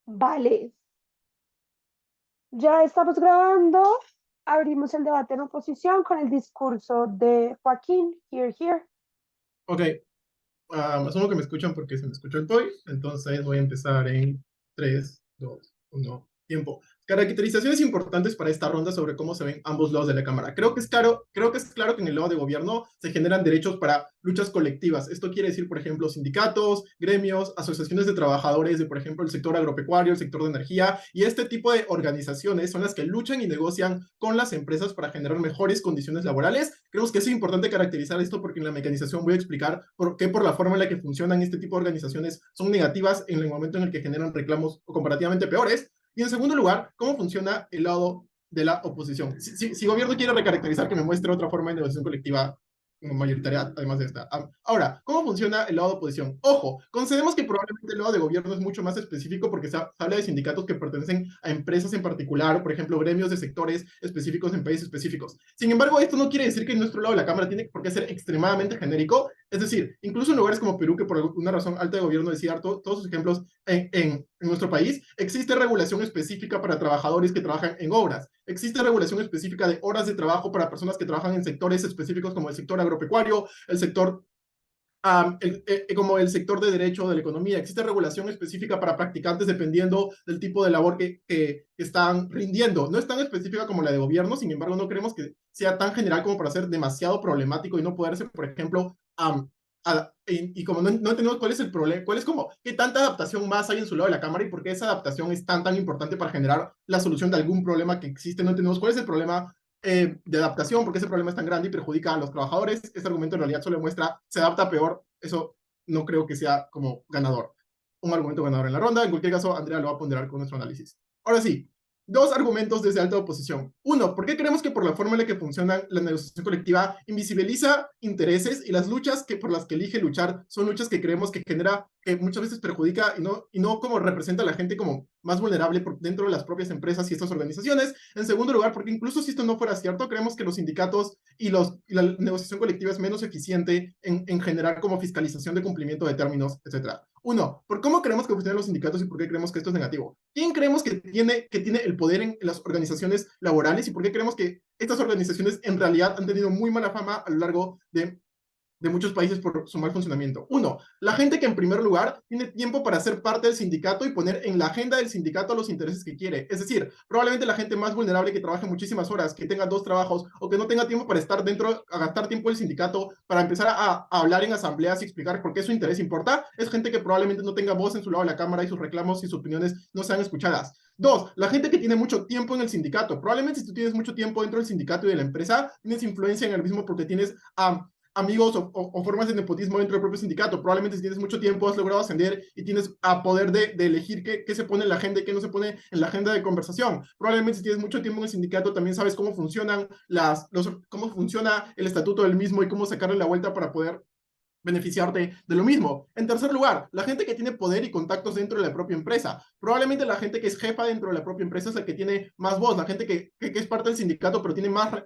Vale, ya estamos grabando. Abrimos el debate en oposición con el discurso de Joaquín. Here, here. Ok, asumo que me escuchan porque se me escuchó el toy, entonces voy a empezar en 3, 2, 1, tiempo. Caracterizaciones importantes para esta ronda sobre cómo se ven ambos lados de la cámara. Creo que es claro que en el lado de gobierno se generan derechos para luchas colectivas. Esto quiere decir, por ejemplo, sindicatos, gremios, asociaciones de trabajadores de, por ejemplo, el sector agropecuario, el sector de energía, y este tipo de organizaciones son las que luchan y negocian con las empresas para generar mejores condiciones laborales. Creemos que es importante caracterizar esto porque en la mecanización voy a explicar por qué, por la forma en la que funcionan este tipo de organizaciones, son negativas en el momento en el que generan reclamos comparativamente peores. Y en segundo lugar, cómo funciona el lado de la oposición. Si gobierno quiere recaracterizar, que me muestre otra forma de negociación colectiva mayoritaria, además de esta. Ahora, ¿cómo funciona el lado de oposición? Ojo, concedemos que probablemente el lado de gobierno es mucho más específico porque se habla de sindicatos que pertenecen a empresas en particular, o por ejemplo, gremios de sectores específicos en países específicos. Sin embargo, esto no quiere decir que en nuestro lado de la Cámara tiene por qué ser extremadamente genérico. Es decir, incluso en lugares como Perú, que por una razón alta de gobierno decía todos sus ejemplos en nuestro país, existe regulación específica para trabajadores que trabajan en obras. Existe regulación específica de horas de trabajo para personas que trabajan en sectores específicos como el sector agropecuario, el sector como el sector de derecho de la economía. Existe regulación específica para practicantes dependiendo del tipo de labor que están rindiendo. No es tan específica como la de gobierno, sin embargo, no creemos que sea tan general como para ser demasiado problemático y no poder ser, por ejemplo, y como no entendemos cuál es el problema, cuál es como, qué tanta adaptación más hay en su lado de la cámara y por qué esa adaptación es tan importante para generar la solución de algún problema que existe. No entendemos cuál es el problema de adaptación, porque ese problema es tan grande y perjudica a los trabajadores. Este argumento en realidad solo muestra se adapta peor. Eso no creo que sea como ganador, un argumento ganador en la ronda. En cualquier caso, Andrea lo va a ponderar con nuestro análisis. Ahora sí, dos argumentos desde alta oposición. Uno, ¿por qué creemos que por la forma en la que funciona la negociación colectiva invisibiliza intereses y las luchas que por las que elige luchar son luchas que creemos que genera, que muchas veces perjudica y no como representa a la gente como más vulnerable dentro de las propias empresas y estas organizaciones? En segundo lugar, porque incluso si esto no fuera cierto, creemos que los sindicatos y la negociación colectiva es menos eficiente en generar como fiscalización de cumplimiento de términos, etcétera. Uno, ¿por cómo creemos que funcionan los sindicatos y por qué creemos que esto es negativo? ¿Quién creemos que tiene el poder en las organizaciones laborales y por qué creemos que estas organizaciones en realidad han tenido muy mala fama a lo largo de muchos países por su mal funcionamiento? Uno, la gente que en primer lugar tiene tiempo para ser parte del sindicato y poner en la agenda del sindicato los intereses que quiere. Es decir, probablemente la gente más vulnerable que trabaje muchísimas horas, que tenga dos trabajos o que no tenga tiempo para estar dentro, a gastar tiempo del sindicato para empezar a hablar en asambleas y explicar por qué su interés importa, es gente que probablemente no tenga voz en su lado de la cámara y sus reclamos y sus opiniones no sean escuchadas. Dos, la gente que tiene mucho tiempo en el sindicato. Probablemente si tú tienes mucho tiempo dentro del sindicato y de la empresa, tienes influencia en el mismo porque tienes amigos o formas de nepotismo dentro del propio sindicato. Probablemente si tienes mucho tiempo has logrado ascender y tienes a poder de elegir qué se pone en la agenda y qué no se pone en la agenda de conversación. Probablemente si tienes mucho tiempo en el sindicato también sabes cómo funcionan cómo funciona el estatuto del mismo y cómo sacarle la vuelta para poder beneficiarte de lo mismo. En tercer lugar, la gente que tiene poder y contactos dentro de la propia empresa. Probablemente la gente que es jefa dentro de la propia empresa es la que tiene más voz, la gente que es parte del sindicato pero tiene más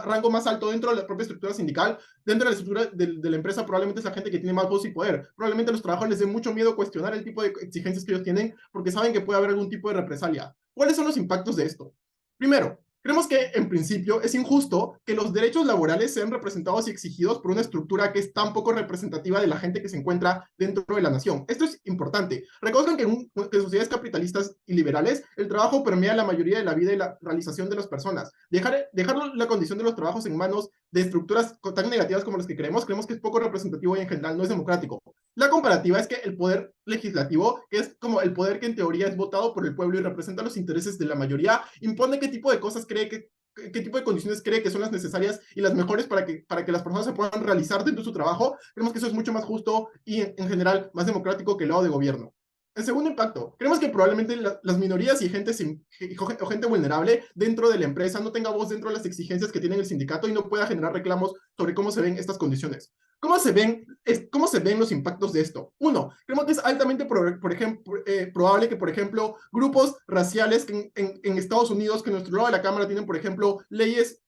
rango más alto dentro de la propia estructura sindical, dentro de la estructura de la empresa probablemente es la gente que tiene más voz y poder. Probablemente a los trabajadores les dé mucho miedo cuestionar el tipo de exigencias que ellos tienen porque saben que puede haber algún tipo de represalia. ¿Cuáles son los impactos de esto? Primero, creemos que, en principio, es injusto que los derechos laborales sean representados y exigidos por una estructura que es tan poco representativa de la gente que se encuentra dentro de la nación. Esto es importante. Reconozcan que en sociedades capitalistas y liberales, el trabajo permea la mayoría de la vida y la realización de las personas. Dejar la condición de los trabajos en manos de estructuras tan negativas como las que creemos que es poco representativo y en general no es democrático. La comparativa es que el poder legislativo, que es como el poder que en teoría es votado por el pueblo y representa los intereses de la mayoría, impone qué tipo de cosas cree qué tipo de condiciones cree que son las necesarias y las mejores para que las personas se puedan realizar dentro de su trabajo. Creemos que eso es mucho más justo y en general más democrático que el lado de gobierno. El segundo impacto, creemos que probablemente las minorías y o gente vulnerable dentro de la empresa no tenga voz dentro de las exigencias que tiene el sindicato y no pueda generar reclamos sobre cómo se ven estas condiciones. ¿Cómo se ven los impactos de esto? Uno, creemos que es altamente por ejemplo, probable que, por ejemplo, grupos raciales en Estados Unidos, que en nuestro lado de la Cámara tienen, por ejemplo, leyes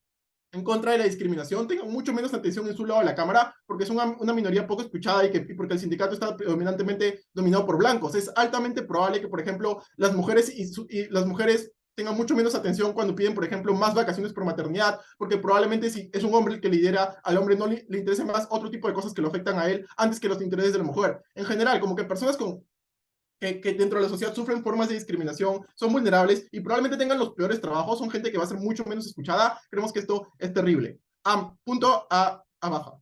en contra de la discriminación tengan mucho menos atención en su lado de la Cámara, porque es una minoría poco escuchada y porque el sindicato está predominantemente dominado por blancos. Es altamente probable que, por ejemplo, las mujeres y las mujeres tengan mucho menos atención cuando piden, por ejemplo, más vacaciones por maternidad, porque probablemente si es un hombre el que lidera, al hombre no le interese más otro tipo de cosas que lo afectan a él antes que los intereses de la mujer. En general, como que personas que dentro de la sociedad sufren formas de discriminación, son vulnerables y probablemente tengan los peores trabajos, son gente que va a ser mucho menos escuchada. Creemos que esto es terrible. Punto a baja.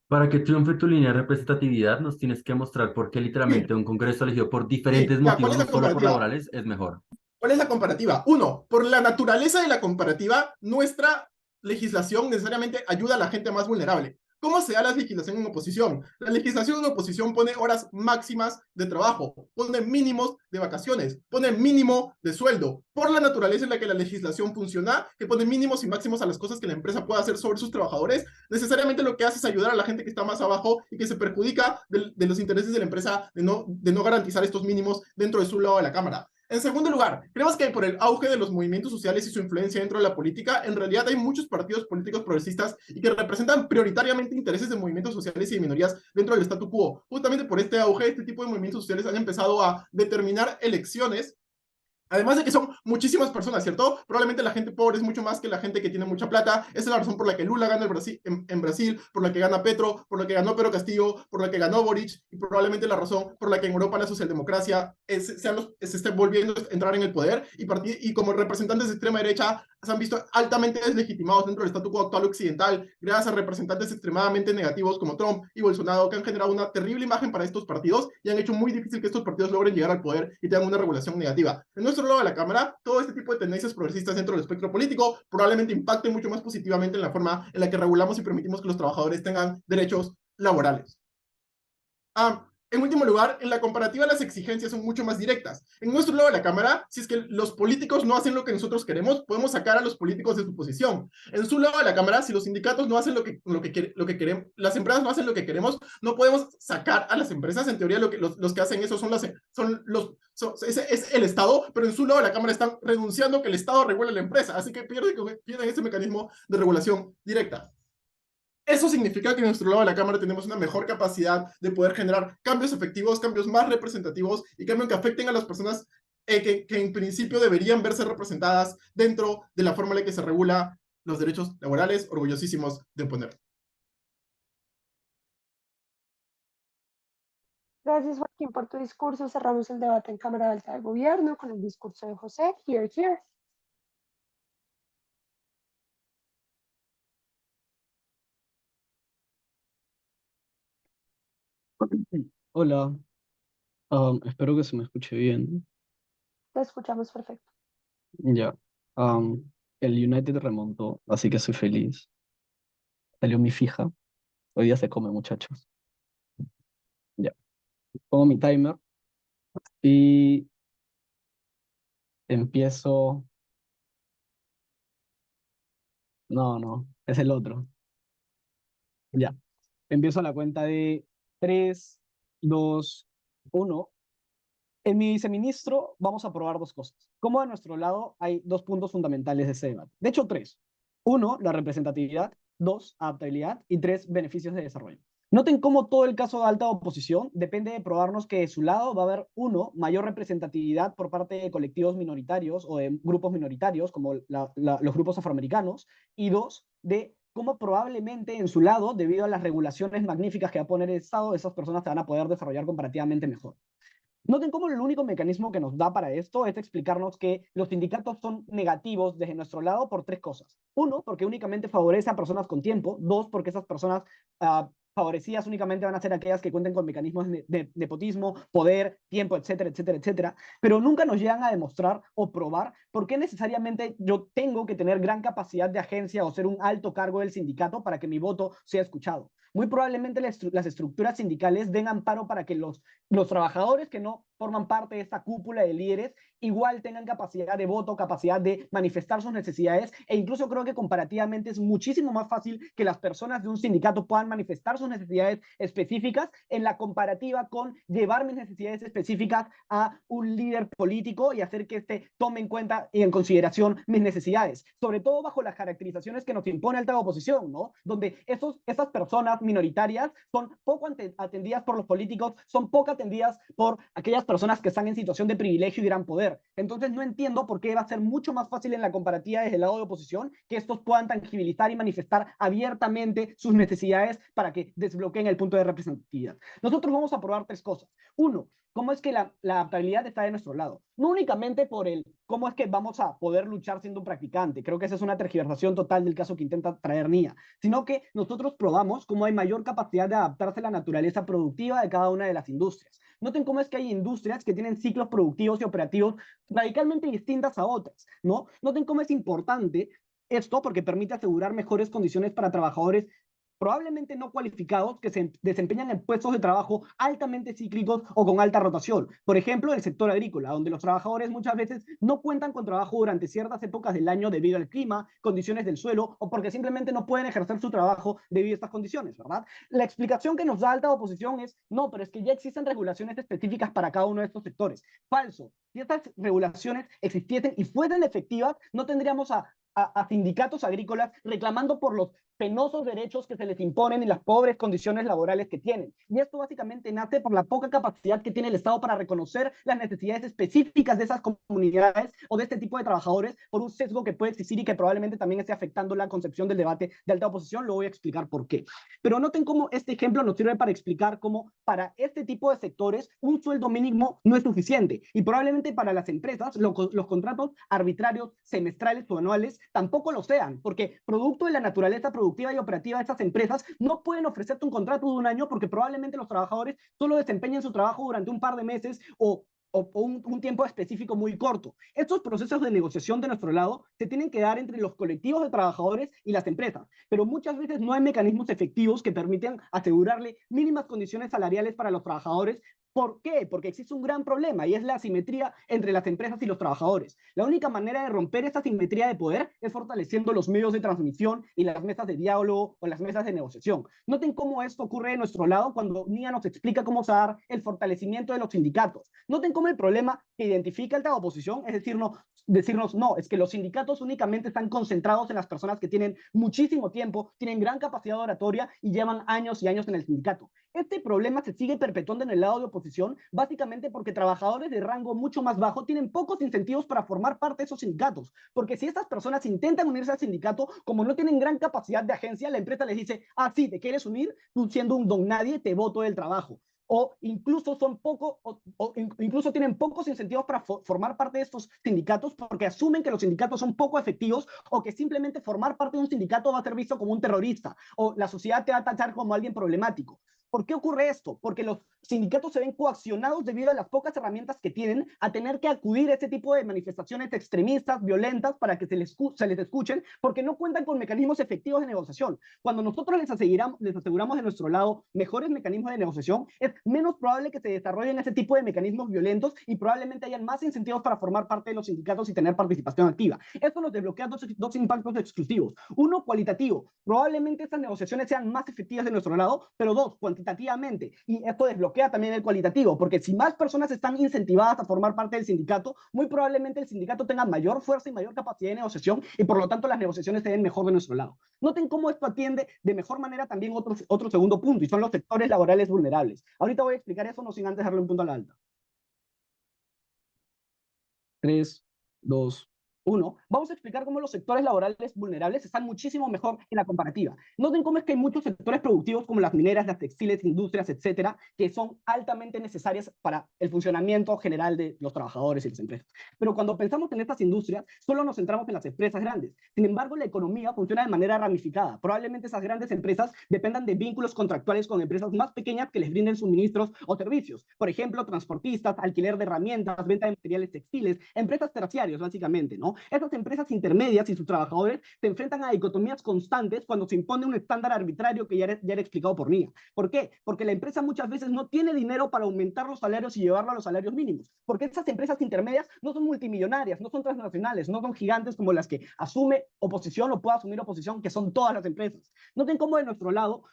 Para que triunfe tu línea de representatividad, nos tienes que mostrar por qué literalmente un congreso elegido por diferentes Sí, ya, ¿cuál motivos, es no la solo por comparativa? laborales, es mejor. ¿Cuál es la comparativa? Uno, por la naturaleza de la comparativa, nuestra legislación necesariamente ayuda a la gente más vulnerable. ¿Cómo se da la legislación en oposición? La legislación en oposición pone horas máximas de trabajo, pone mínimos de vacaciones, pone mínimo de sueldo, por la naturaleza en la que la legislación funciona, que pone mínimos y máximos a las cosas que la empresa puede hacer sobre sus trabajadores, necesariamente lo que hace es ayudar a la gente que está más abajo y que se perjudica de los intereses de la empresa de no garantizar estos mínimos dentro de su lado de la Cámara. En segundo lugar, creemos que por el auge de los movimientos sociales y su influencia dentro de la política, en realidad hay muchos partidos políticos progresistas y que representan prioritariamente intereses de movimientos sociales y de minorías dentro del statu quo. Justamente por este auge, este tipo de movimientos sociales han empezado a determinar elecciones. Además de que son muchísimas personas, ¿cierto? Probablemente la gente pobre es mucho más que la gente que tiene mucha plata. Esa es la razón por la que Lula gana en Brasil, por la que gana Petro, por la que ganó Pedro Castillo, por la que ganó Boric, y probablemente la razón por la que en Europa la socialdemocracia se esté volviendo a entrar en el poder, y como representantes de extrema derecha se han visto altamente deslegitimados dentro del statu quo actual occidental, gracias a representantes extremadamente negativos como Trump y Bolsonaro, que han generado una terrible imagen para estos partidos y han hecho muy difícil que estos partidos logren llegar al poder y tengan una regulación negativa. En nuestro lado de la Cámara, todo este tipo de tendencias progresistas dentro del espectro político probablemente impacten mucho más positivamente en la forma en la que regulamos y permitimos que los trabajadores tengan derechos laborales. En último lugar, en la comparativa las exigencias son mucho más directas. En nuestro lado de la Cámara, si es que los políticos no hacen lo que nosotros queremos, podemos sacar a los políticos de su posición. En su lado de la Cámara, si los sindicatos no hacen lo que queremos, las empresas no hacen lo que queremos, no podemos sacar a las empresas. En teoría, los que hacen eso es el Estado, pero en su lado de la Cámara están renunciando a que el Estado regule la empresa, así que pierden ese mecanismo de regulación directa. Eso significa que en nuestro lado de la Cámara tenemos una mejor capacidad de poder generar cambios efectivos, cambios más representativos y cambios que afecten a las personas que en principio deberían verse representadas dentro de la forma en la que se regula los derechos laborales, orgullosísimos de poner. Gracias, Joaquín, por tu discurso. Cerramos el debate en Cámara Alta de Gobierno con el discurso de José. Here, here. Hola, espero que se me escuche bien. Te escuchamos perfecto. Ya, el United remontó, así que soy feliz. Salió mi fija. Hoy día se come, muchachos. Ya, pongo mi timer y empiezo. No, es el otro. Ya, empiezo a la cuenta de 3, 2, 1. En mi viceministro vamos a probar dos cosas. Como a nuestro lado hay dos puntos fundamentales de ese debate. De hecho, tres. Uno, la representatividad. Dos, adaptabilidad. Y tres, beneficios de desarrollo. Noten cómo todo el caso de alta oposición depende de probarnos que de su lado va a haber, uno, mayor representatividad por parte de colectivos minoritarios o de grupos minoritarios, como los grupos afroamericanos, y dos, de cómo probablemente en su lado, debido a las regulaciones magníficas que va a poner el Estado, esas personas se van a poder desarrollar comparativamente mejor. Noten cómo el único mecanismo que nos da para esto es explicarnos que los sindicatos son negativos desde nuestro lado por tres cosas. Uno, porque únicamente favorece a personas con tiempo. Dos, porque esas personas favorecidas únicamente van a ser aquellas que cuenten con mecanismos de nepotismo, poder, tiempo, etcétera, etcétera, etcétera. Pero nunca nos llegan a demostrar o probar por qué necesariamente yo tengo que tener gran capacidad de agencia o ser un alto cargo del sindicato para que mi voto sea escuchado. muy probablemente las estructuras sindicales den amparo para que los trabajadores que no forman parte de esta cúpula de líderes igual tengan capacidad de voto, capacidad de manifestar sus necesidades, e incluso creo que comparativamente es muchísimo más fácil que las personas de un sindicato puedan manifestar sus necesidades específicas en la comparativa con llevar mis necesidades específicas a un líder político y hacer que éste tome en cuenta y en consideración mis necesidades, sobre todo bajo las caracterizaciones que nos impone alta oposición, ¿no? Donde esas personas minoritarias son poco atendidas por los políticos, son poco atendidas por aquellas personas que están en situación de privilegio y gran poder. Entonces no entiendo por qué va a ser mucho más fácil en la comparativa desde el lado de oposición que estos puedan tangibilizar y manifestar abiertamente sus necesidades para que desbloqueen el punto de representatividad. Nosotros vamos a probar 3 cosas. Uno, cómo es que la adaptabilidad está de nuestro lado. No únicamente por el cómo es que vamos a poder luchar siendo un practicante, creo que esa es una tergiversación total del caso que intenta traer Nia, sino que nosotros probamos cómo hay mayor capacidad de adaptarse a la naturaleza productiva de cada una de las industrias. Noten cómo es que hay industrias que tienen ciclos productivos y operativos radicalmente distintas a otras, ¿no? Noten cómo es importante esto porque permite asegurar mejores condiciones para trabajadores probablemente no cualificados que se desempeñan en puestos de trabajo altamente cíclicos o con alta rotación. Por ejemplo, el sector agrícola, donde los trabajadores muchas veces no cuentan con trabajo durante ciertas épocas del año debido al clima, condiciones del suelo o porque simplemente no pueden ejercer su trabajo debido a estas condiciones, ¿verdad? La explicación que nos da alta oposición es, no, pero es que ya existen regulaciones específicas para cada uno de estos sectores. Falso. Si estas regulaciones existiesen y fuesen efectivas, no tendríamos a sindicatos agrícolas reclamando por los penosos derechos que se les imponen y las pobres condiciones laborales que tienen. Y esto básicamente nace por la poca capacidad que tiene el Estado para reconocer las necesidades específicas de esas comunidades o de este tipo de trabajadores por un sesgo que puede existir y que probablemente también esté afectando la concepción del debate de alta oposición. Lo voy a explicar por qué. Pero noten cómo este ejemplo nos sirve para explicar cómo para este tipo de sectores un sueldo mínimo no es suficiente y probablemente para las empresas los contratos arbitrarios semestrales o anuales tampoco lo sean, porque producto de la naturaleza productiva y operativa de estas empresas no pueden ofrecerte un contrato de un año porque probablemente los trabajadores solo desempeñen su trabajo durante un par de meses o un tiempo específico muy corto. Estos procesos de negociación de nuestro lado se tienen que dar entre los colectivos de trabajadores y las empresas, pero muchas veces no hay mecanismos efectivos que permitan asegurarle mínimas condiciones salariales para los trabajadores. ¿Por qué? Porque existe un gran problema y es la asimetría entre las empresas y los trabajadores. La única manera de romper esta asimetría de poder es fortaleciendo los medios de transmisión y las mesas de diálogo o las mesas de negociación. Noten cómo esto ocurre de nuestro lado cuando Nia nos explica cómo se va a dar el fortalecimiento de los sindicatos. Noten cómo el problema que identifica la oposición es decirnos, no, es que los sindicatos únicamente están concentrados en las personas que tienen muchísimo tiempo, tienen gran capacidad oratoria y llevan años y años en el sindicato. Este problema se sigue perpetuando en el lado de oposición, básicamente porque trabajadores de rango mucho más bajo tienen pocos incentivos para formar parte de esos sindicatos, porque si estas personas intentan unirse al sindicato, como no tienen gran capacidad de agencia, la empresa les dice, ah, sí, ¿te quieres unir? Tú siendo un don nadie, te boto del trabajo. O incluso incluso tienen pocos incentivos para formar parte de estos sindicatos porque asumen que los sindicatos son poco efectivos o que simplemente formar parte de un sindicato va a ser visto como un terrorista o la sociedad te va a tachar como alguien problemático. ¿Por qué ocurre esto? Porque los sindicatos se ven coaccionados debido a las pocas herramientas que tienen a tener que acudir a este tipo de manifestaciones extremistas, violentas, para que se les escuchen, porque no cuentan con mecanismos efectivos de negociación. Cuando nosotros les aseguramos de nuestro lado mejores mecanismos de negociación, es menos probable que se desarrollen ese tipo de mecanismos violentos y probablemente hayan más incentivos para formar parte de los sindicatos y tener participación activa. Esto nos desbloquea dos impactos exclusivos. Uno, cualitativo. Probablemente estas negociaciones sean más efectivas de nuestro lado, pero dos, cuantitativamente. Y esto desbloquea también el cualitativo, porque si más personas están incentivadas a formar parte del sindicato, muy probablemente el sindicato tenga mayor fuerza y mayor capacidad de negociación y por lo tanto las negociaciones se den mejor de nuestro lado. Noten cómo esto atiende de mejor manera también otro segundo punto, y son los sectores laborales vulnerables. Ahorita voy a explicar eso, no sin antes darle un punto a la alta. 3, 2, 1. Vamos a explicar cómo los sectores laborales vulnerables están muchísimo mejor en la comparativa. Noten cómo es que hay muchos sectores productivos como las mineras, las textiles, industrias, etcétera, que son altamente necesarias para el funcionamiento general de los trabajadores y las empresas. Pero cuando pensamos en estas industrias, solo nos centramos en las empresas grandes. Sin embargo, la economía funciona de manera ramificada. Probablemente esas grandes empresas dependan de vínculos contractuales con empresas más pequeñas que les brinden suministros o servicios. Por ejemplo, transportistas, alquiler de herramientas, venta de materiales textiles, empresas terciarias, básicamente, ¿no? ¿no? Esas empresas intermedias y sus trabajadores se enfrentan a dicotomías constantes cuando se impone un estándar arbitrario que ya era explicado por Nia. ¿Por qué? Porque la empresa muchas veces no tiene dinero para aumentar los salarios y llevarlo a los salarios mínimos, porque esas empresas intermedias no son multimillonarias, no son transnacionales, no son gigantes como las que asume oposición o puede asumir oposición, que son todas las empresas. Noten cómo de nuestro lado,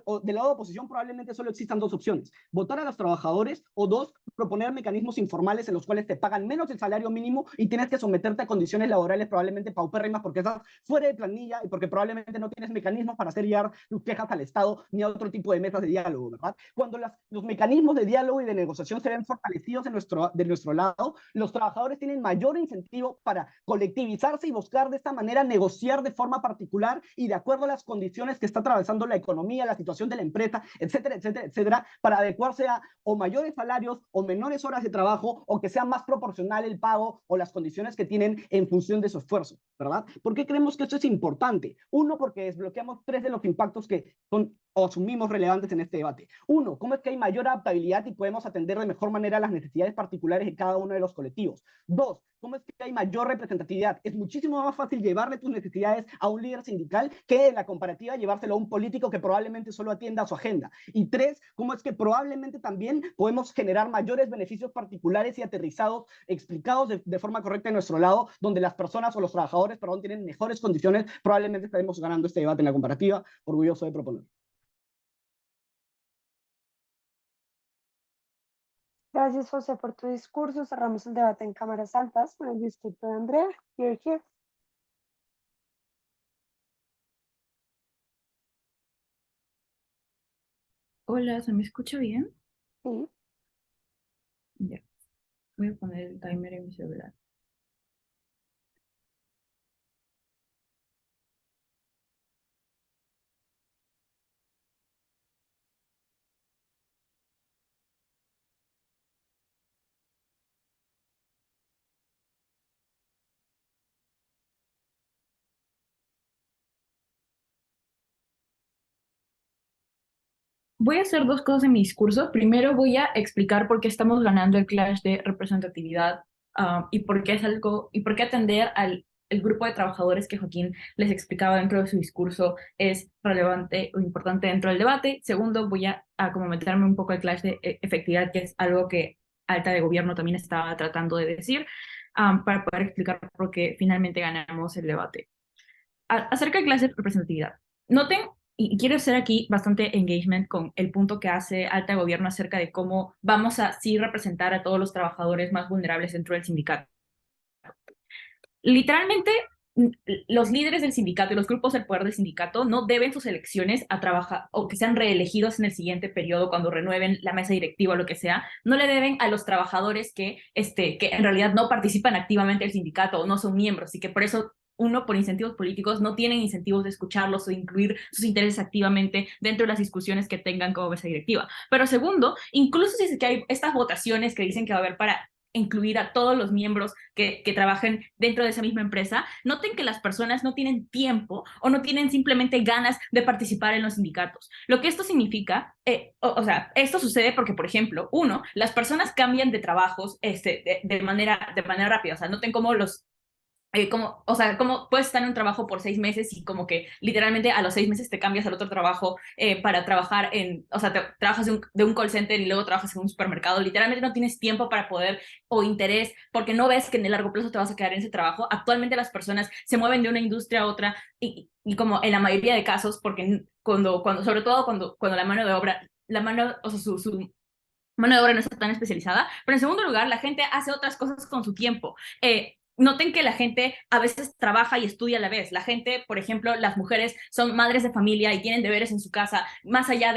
o del lado de oposición, probablemente solo existan dos opciones: votar a los trabajadores, o dos, proponer mecanismos informales en los cuales te pagan menos el salario mínimo y tienes que someterte a condiciones laborales probablemente paupérrimas porque estás fuera de planilla y porque probablemente no tienes mecanismos para hacer llegar tus quejas al Estado ni a otro tipo de mesas de diálogo, ¿verdad? Cuando los mecanismos de diálogo y de negociación se ven fortalecidos de nuestro lado, los trabajadores tienen mayor incentivo para colectivizarse y buscar de esta manera negociar de forma particular y de acuerdo a las condiciones que está atravesando la economía, la situación de la empresa, etcétera, etcétera, etcétera, para adecuarse a o mayores salarios o menores horas de trabajo, o que sea más proporcional el pago o las condiciones que tienen en función de su esfuerzo, ¿verdad? ¿Por qué creemos que esto es importante? Uno, porque desbloqueamos tres de los impactos que son o asumimos relevantes en este debate. Uno, cómo es que hay mayor adaptabilidad y podemos atender de mejor manera las necesidades particulares de cada uno de los colectivos. Dos, cómo es que hay mayor representatividad. Es muchísimo más fácil llevarle tus necesidades a un líder sindical que en la comparativa llevárselo a un político que probablemente solo atienda a su agenda. Y tres, cómo es que probablemente también podemos generar mayores beneficios particulares y aterrizados, explicados de forma correcta en nuestro lado, donde las personas o los trabajadores, perdón, tienen mejores condiciones. Probablemente estaremos ganando este debate en la comparativa. Orgulloso de proponer. Gracias, José, por tu discurso. Cerramos el debate en cámaras altas con el discurso de Andrea. Here, here. Hola, ¿se me escucha bien? Sí. Ya, voy a poner el timer en mi celular. Voy a hacer dos cosas en mi discurso. Primero voy a explicar por qué estamos ganando el clash de representatividad, y por qué es algo, y por qué atender al el grupo de trabajadores que Joaquín les explicaba dentro de su discurso es relevante o importante dentro del debate. Segundo, voy a como meterme un poco al clash de efectividad, que es algo que Alta de Gobierno también estaba tratando de decir, para poder explicar por qué finalmente ganamos el debate. Acerca del clash de representatividad. Noten, y quiero hacer aquí bastante engagement con el punto que hace Alta Gobierno acerca de cómo vamos a sí representar a todos los trabajadores más vulnerables dentro del sindicato. Literalmente, los líderes del sindicato y los grupos del poder del sindicato no deben sus elecciones a trabajar o que sean reelegidos en el siguiente periodo cuando renueven la mesa directiva o lo que sea, no le deben a los trabajadores que en realidad no participan activamente del sindicato o no son miembros y que por eso uno, por incentivos políticos, no tienen incentivos de escucharlos o incluir sus intereses activamente dentro de las discusiones que tengan como mesa directiva. Pero segundo, incluso si es que hay estas votaciones que dicen que va a haber para incluir a todos los miembros que trabajen dentro de esa misma empresa, noten que las personas no tienen tiempo o no tienen simplemente ganas de participar en los sindicatos. Lo que esto significa, o sea, esto sucede porque, por ejemplo, uno, las personas cambian de trabajos de manera rápida. O sea, noten cómo como puedes estar en un trabajo por 6 meses y como que literalmente a los 6 meses te cambias al otro trabajo para trabajar trabajas de un call center y luego trabajas en un supermercado. Literalmente no tienes tiempo para poder o interés porque no ves que en el largo plazo te vas a quedar en ese trabajo. Actualmente las personas se mueven de una industria a otra y como en la mayoría de casos, porque sobre todo cuando la mano de obra, su mano de obra no está tan especializada, pero en segundo lugar, la gente hace otras cosas con su tiempo. Noten que la gente a veces trabaja y estudia a la vez. La gente, por ejemplo, las mujeres son madres de familia y tienen deberes en su casa, más allá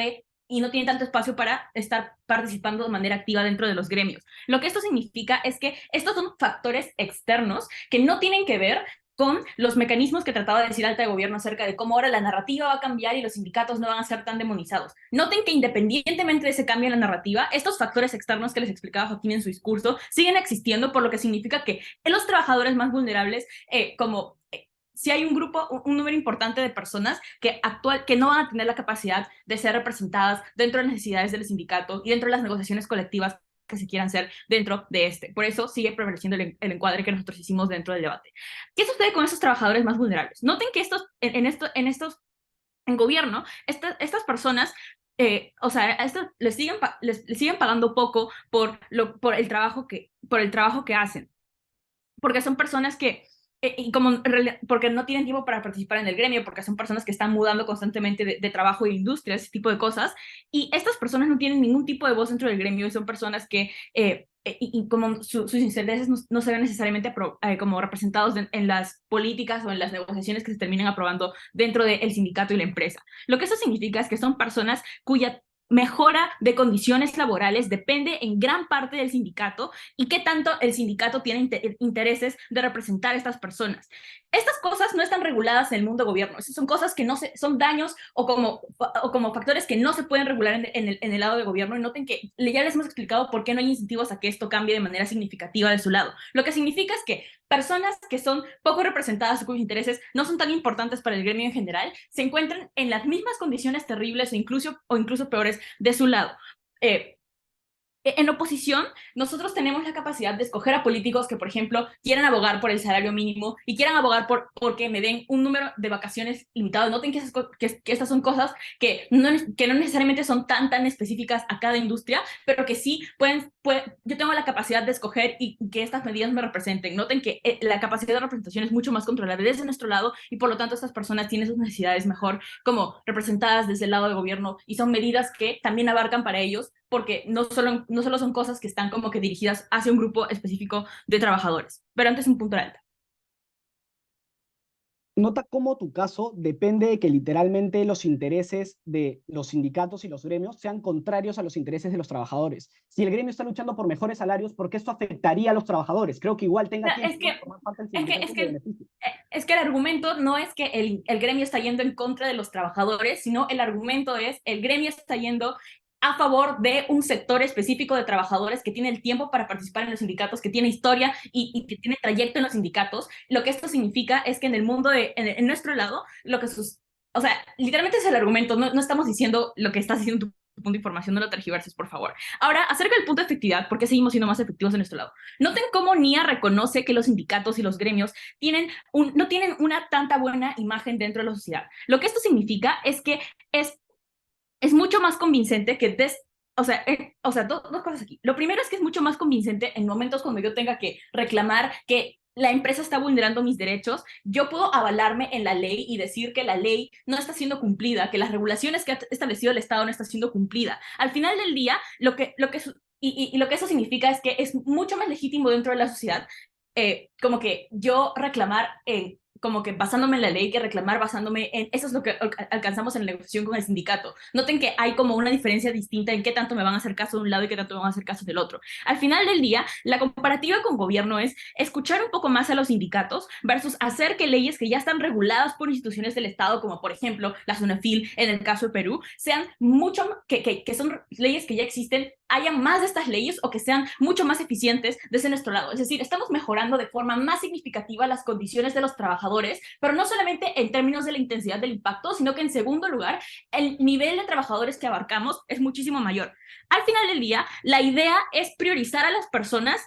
y no tienen tanto espacio para estar participando de manera activa dentro de los gremios. Lo que esto significa es que estos son factores externos que no tienen que ver con los mecanismos que trataba de decir Alta de Gobierno acerca de cómo ahora la narrativa va a cambiar y los sindicatos no van a ser tan demonizados. Noten que independientemente de ese cambio en la narrativa, estos factores externos que les explicaba Joaquín en su discurso siguen existiendo, por lo que significa que los trabajadores más vulnerables, si hay un número importante de personas que no van a tener la capacidad de ser representadas dentro de las necesidades del sindicato y dentro de las negociaciones colectivas que se quieran hacer dentro de este. Por eso sigue prevaleciendo el encuadre que nosotros hicimos dentro del debate. ¿Qué sucede con esos trabajadores más vulnerables? Noten que en gobierno, estas personas, o sea, les siguen pagando poco por el trabajo que hacen, porque son personas que, porque no tienen tiempo para participar en el gremio, porque son personas que están mudando constantemente de trabajo e industria, ese tipo de cosas, y estas personas no tienen ningún tipo de voz dentro del gremio, y son personas que, y como sus intereses no se ven necesariamente como representados en las políticas o en las negociaciones que se terminan aprobando dentro del sindicato y la empresa. Lo que eso significa es que son personas cuya mejora de condiciones laborales depende en gran parte del sindicato y qué tanto el sindicato tiene intereses de representar a estas personas. Estas cosas no están reguladas en el mundo gobierno, esas son cosas que no son daños o como factores que no se pueden regular en el lado de gobierno, y noten que ya les hemos explicado por qué no hay incentivos a que esto cambie de manera significativa de su lado. Lo que significa es que personas que son poco representadas o cuyos intereses no son tan importantes para el gremio en general, se encuentran en las mismas condiciones terribles o incluso peores de su lado. En oposición, nosotros tenemos la capacidad de escoger a políticos que, por ejemplo, quieran abogar por el salario mínimo y quieran abogar porque me den un número de vacaciones limitado. Noten que estas son cosas que no necesariamente son tan específicas a cada industria, pero que sí yo tengo la capacidad de escoger y que estas medidas me representen. Noten que la capacidad de representación es mucho más controlable desde nuestro lado, y por lo tanto estas personas tienen sus necesidades mejor como representadas desde el lado del gobierno, y son medidas que también abarcan para ellos, porque no solo son cosas que están como que dirigidas hacia un grupo específico de trabajadores. Pero antes un punto alto. Nota cómo tu caso depende de que literalmente los intereses de los sindicatos y los gremios sean contrarios a los intereses de los trabajadores. Si el gremio está luchando por mejores salarios, ¿por qué esto afectaría a los trabajadores? Creo que igual tenga tiempo de formar parte del sindicato de beneficio. Es que el argumento no es que el gremio está yendo en contra de los trabajadores, sino el argumento es el gremio está yendo a favor de un sector específico de trabajadores que tiene el tiempo para participar en los sindicatos, que tiene historia y que tiene trayecto en los sindicatos. Lo que esto significa es que en el mundo en nuestro lado, o sea, literalmente es el argumento, no estamos diciendo lo que estás diciendo tu punto de información, no lo tergiverses, por favor. Ahora, acerca del punto de efectividad, ¿por qué seguimos siendo más efectivos de nuestro lado? Noten cómo NIA reconoce que los sindicatos y los gremios no tienen una tanta buena imagen dentro de la sociedad. Lo que esto significa es que es mucho más convincente que dos cosas aquí. Lo primero es que es mucho más convincente en momentos cuando yo tenga que reclamar que la empresa está vulnerando mis derechos, yo puedo avalarme en la ley y decir que la ley no está siendo cumplida, que las regulaciones que ha establecido el Estado no están siendo cumplida. Al final del día, lo que eso significa es que es mucho más legítimo dentro de la sociedad, como que yo reclamar como que basándome en la ley, que reclamar basándome en... Eso es lo que alcanzamos en la negociación con el sindicato. Noten que hay como una diferencia distinta en qué tanto me van a hacer caso de un lado y qué tanto me van a hacer caso del otro. Al final del día, la comparativa con gobierno es escuchar un poco más a los sindicatos versus hacer que leyes que ya están reguladas por instituciones del Estado, como por ejemplo la SUNAFIL en el caso de Perú, sean mucho... que son leyes que ya existen, haya más de estas leyes o que sean mucho más eficientes desde nuestro lado. Es decir, estamos mejorando de forma más significativa las condiciones de los trabajadores, pero no solamente en términos de la intensidad del impacto, sino que en segundo lugar, el nivel de trabajadores que abarcamos es muchísimo mayor. Al final del día, la idea es priorizar a las personas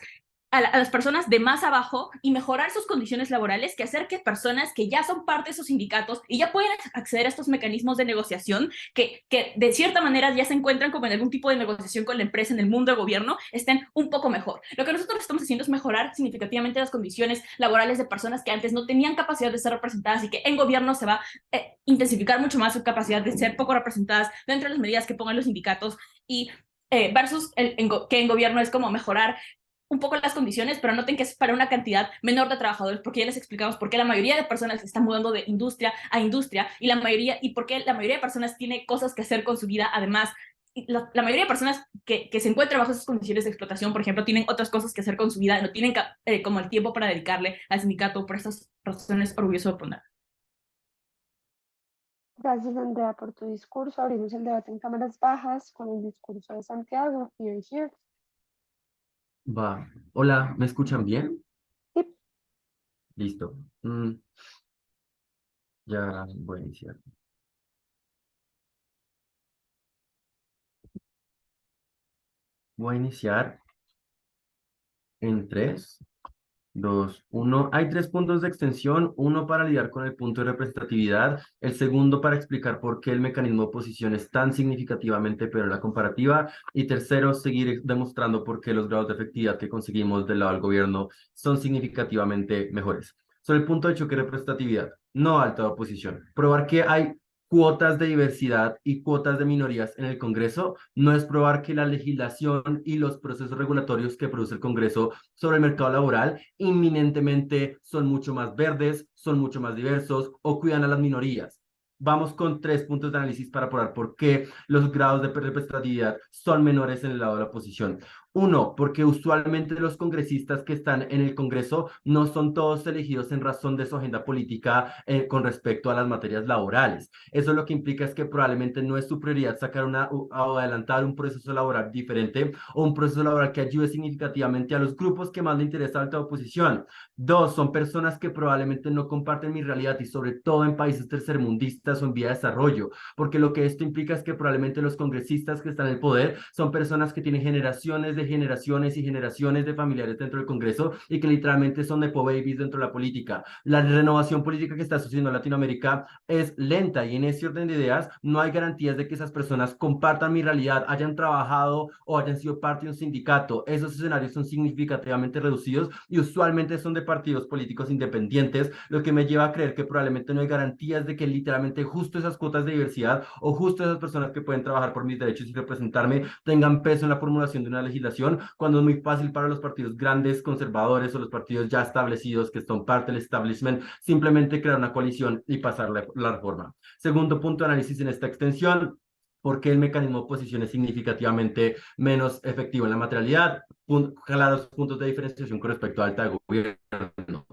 de más abajo y mejorar sus condiciones laborales, que hacer que personas que ya son parte de esos sindicatos y ya pueden acceder a estos mecanismos de negociación, que de cierta manera ya se encuentran como en algún tipo de negociación con la empresa en el mundo del gobierno, estén un poco mejor. Lo que nosotros estamos haciendo es mejorar significativamente las condiciones laborales de personas que antes no tenían capacidad de ser representadas y que en gobierno se va a intensificar mucho más su capacidad de ser poco representadas dentro de las medidas que pongan los sindicatos, y versus que en gobierno es como mejorar un poco las condiciones, pero noten que es para una cantidad menor de trabajadores, porque ya les explicamos por qué la mayoría de personas se están mudando de industria a industria, y por qué la mayoría de personas tiene cosas que hacer con su vida. Además, la mayoría de personas que se encuentran bajo esas condiciones de explotación, por ejemplo, tienen otras cosas que hacer con su vida, no tienen como el tiempo para dedicarle al sindicato. Por estas razones, orgulloso de poner. Gracias, Andrea, por tu discurso. Abrimos el debate en cámaras bajas con el discurso de Santiago. Here. Va. Hola, ¿me escuchan bien? Sí. Listo. Ya voy a iniciar. Voy a iniciar En 3, 2, 1. Hay 3 puntos de extensión, uno para lidiar con el punto de representatividad, el segundo para explicar por qué el mecanismo de oposición es tan significativamente peor en la comparativa, y tercero, seguir demostrando por qué los grados de efectividad que conseguimos del lado del gobierno son significativamente mejores. Sobre el punto de choque y representatividad, no alta oposición. Probar que hay cuotas de diversidad y cuotas de minorías en el Congreso no es probar que la legislación y los procesos regulatorios que produce el Congreso sobre el mercado laboral inminentemente son mucho más verdes, son mucho más diversos o cuidan a las minorías. Vamos con 3 puntos de análisis para probar por qué los grados de representatividad son menores en el lado de la oposición. Uno, porque usualmente los congresistas que están en el Congreso no son todos elegidos en razón de su agenda política con respecto a las materias laborales. Eso lo que implica es que probablemente no es su prioridad sacar o adelantar un proceso laboral diferente o un proceso laboral que ayude significativamente a los grupos que más le interesa a la alta oposición. Dos, son personas que probablemente no comparten mi realidad y sobre todo en países tercermundistas o en vía de desarrollo, porque lo que esto implica es que probablemente los congresistas que están en el poder son personas que tienen generaciones de generaciones y generaciones de familiares dentro del Congreso y que literalmente son nepo babies dentro de la política. La renovación política que está sucediendo en Latinoamérica es lenta y en ese orden de ideas no hay garantías de que esas personas compartan mi realidad, hayan trabajado o hayan sido parte de un sindicato. Esos escenarios son significativamente reducidos y usualmente son de partidos políticos independientes, lo que me lleva a creer que probablemente no hay garantías de que literalmente justo esas cuotas de diversidad o justo esas personas que pueden trabajar por mis derechos y representarme tengan peso en la formulación de una legislación, cuando es muy fácil para los partidos grandes, conservadores o los partidos ya establecidos que son parte del establishment simplemente crear una coalición y pasar la reforma. Segundo punto de análisis en esta extensión: ¿por qué el mecanismo de oposición es significativamente menos efectivo en la materialidad? Claros puntos de diferenciación con respecto a alta de gobierno.